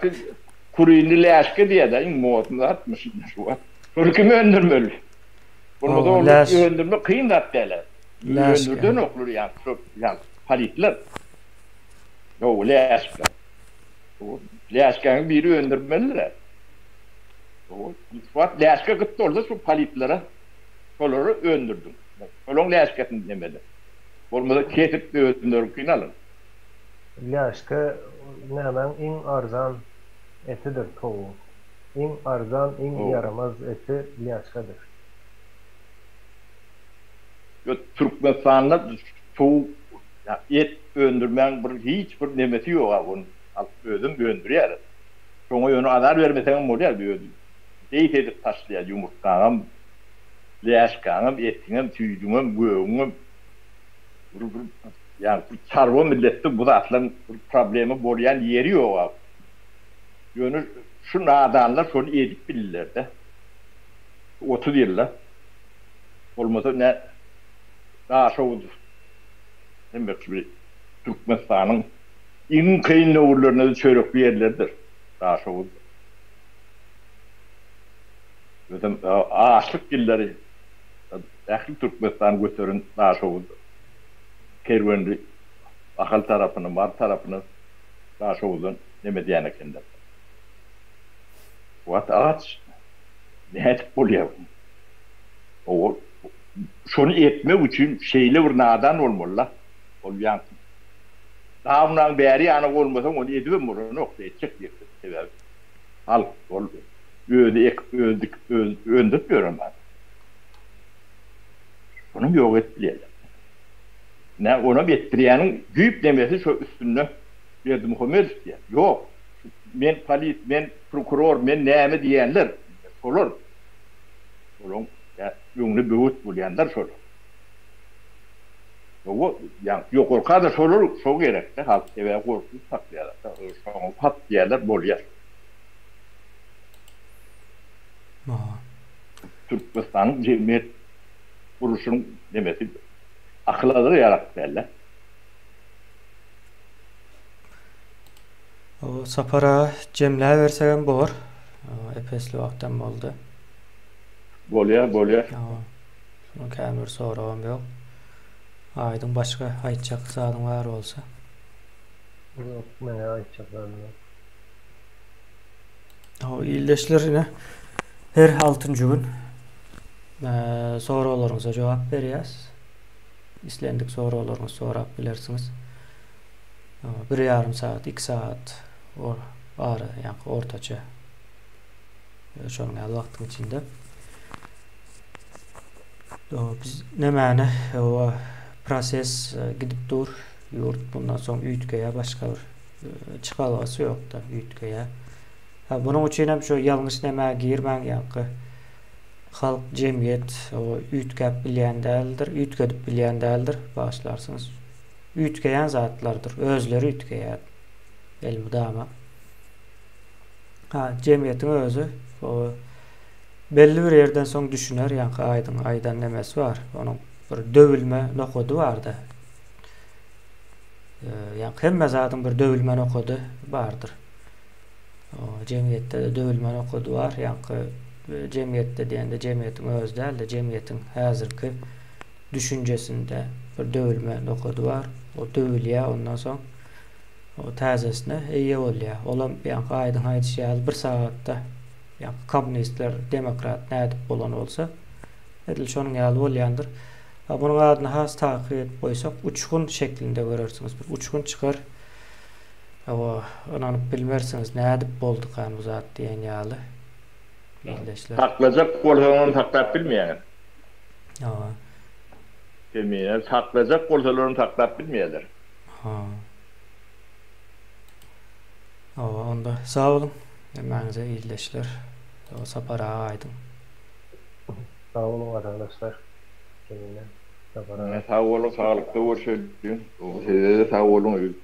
kuruyunu läşke diye de modunda atmışlar şu an. Şunu kim öndürmeli? Bunu da öndürme kıyın da derler. Öndürdün okulur yani. Yani palitler. Yo läşke. O läşkenin biri öndürmeliler. O Fuat läşke gitti orada şu palitlere kolları öndürdüm. Kolon läşkesini demedi. Olmadı kesip de öndürüp kıynalar. Ляшка nämen iň arzan etidir towu. Iň arzan, iň yaramaz eti ляшkadyr. Yo Türkmenistan'da towu et öndürmen bir hiç bir nemesi yok onun. Alıp özüm öndürýär. Şoňa ýöne azar bermeseň bolýar bir özüm. Deyip edip taşlaýar yumurtkaňam, ляшkaňam, etiňem, tüýdüňem, göğüňem. Yani bu çarwa millette bu da atlan problemi bolýan ýeri ýok. Ýöne şu nadanlar şonu edip bilirler de. 30 ýyllar. Olmasa ne daha şowdur. Hem bir Türkmenistan'ın iň kıyın nowurlaryna çörek berlerdir. Daha şowdur. Özüm açlyk ýylları ähli Türkmenistan götürün daha şowdur. Kerwendi ahal tarapyny, mar tarapyny daha şowdan neme diýen ekender. Wat ağaç näet bolýar. O şonu etmek üçin şeýle bir nadan bolmaly. Bolýan. Dağımdan beri ýany bolmasa onu edip bunu nokta etjek diýip sebäbi. Hal bol. Öndüp görünmez. Bunu yok ettiler. Ne ona bettirýäniň güýp demesi şu üstünde berdim homer diýär. Yok. Men polis, men prokuror, men näme diýenler. Olur. Olum ya ýöňli böwüt bolýanlar şol. O ýa ýokurka da şolur, şo gerek de halk sebäp gorkup saklaýar. Şoň pat diýerler bolýar. Türkmenistan'ın cemiyet kuruluşunun demesi akılları yarattılar. O sapara cemle versem bor. Epesli wagtdan boldy. Bolýar. Şunu kämir sorawam ýok. Aýdyň başga aýtjak zadyň bar bolsa. Yok, mene aýtjaklarym ýok. O ýyldaşlaryna her 6-njy gün sorawlaryňyza jogap berýäs. İslendik sorawlaryňyzy sorap bilersiňiz. 1,5 saat, 2 saat ara ýa-ni ortaça şoňa wagtyň içinde. Biz nämäni o proses gidip dur, ýurt bundan soň üýtgeýe başga bir çykalgasy ýok da üýtgeýe. Bunuň üçin hem şo ýalňyş näme girmäň ýa-ni halk cemiyet o üýtgäp bilýän däldir, üýtgedip bilýän däldir, başlarsyňyz. Üýtgeýän zatlardyr, özleri üýtgeýär. Elmudama. Cemiyetiň özü o belli bir yerden soň düşüner, ýa-ni aýdan nemesi bar. Onuň bir döwülme nokody bardy. Ýa-ni hemme zadyň bir döwülme nokody bardyr. O cemiyette de döwülme nokody bar, ýa-ni cemiyette diýende cemiyetiň özü däl de cemiyetiň häzirki düşünjesinde bir döwülme nokody bar. O döwülýär, ondan soň o täzesine eýe bolýar. Olam ýa-ni aýdyň aýdýar 1 saatda ýa-ni kommunistler, demokrat nädip bolan bolsa, edil şonuň ýaly bolýandyr. Bunuň adyny has takyp goýsak, uçgun şeklinde görersiňiz. Bir uçgun çykar. Awa, onu bilmersiniz, nädip boldy kan bu zat diýen ýaly. Illeşler. Taklajak bolsaňyň taklap bilmeýär. Awa. Demýär, taklajak bolsaňyň taklap bilmeýärler. Ha. Awa, onda sağ olun. Emäňize illeşler. O sapara aýdym. Sağ olun arkadaşlar. Kendine. Sağ olun, sağlıklı görüşelim. Size de sağ olun.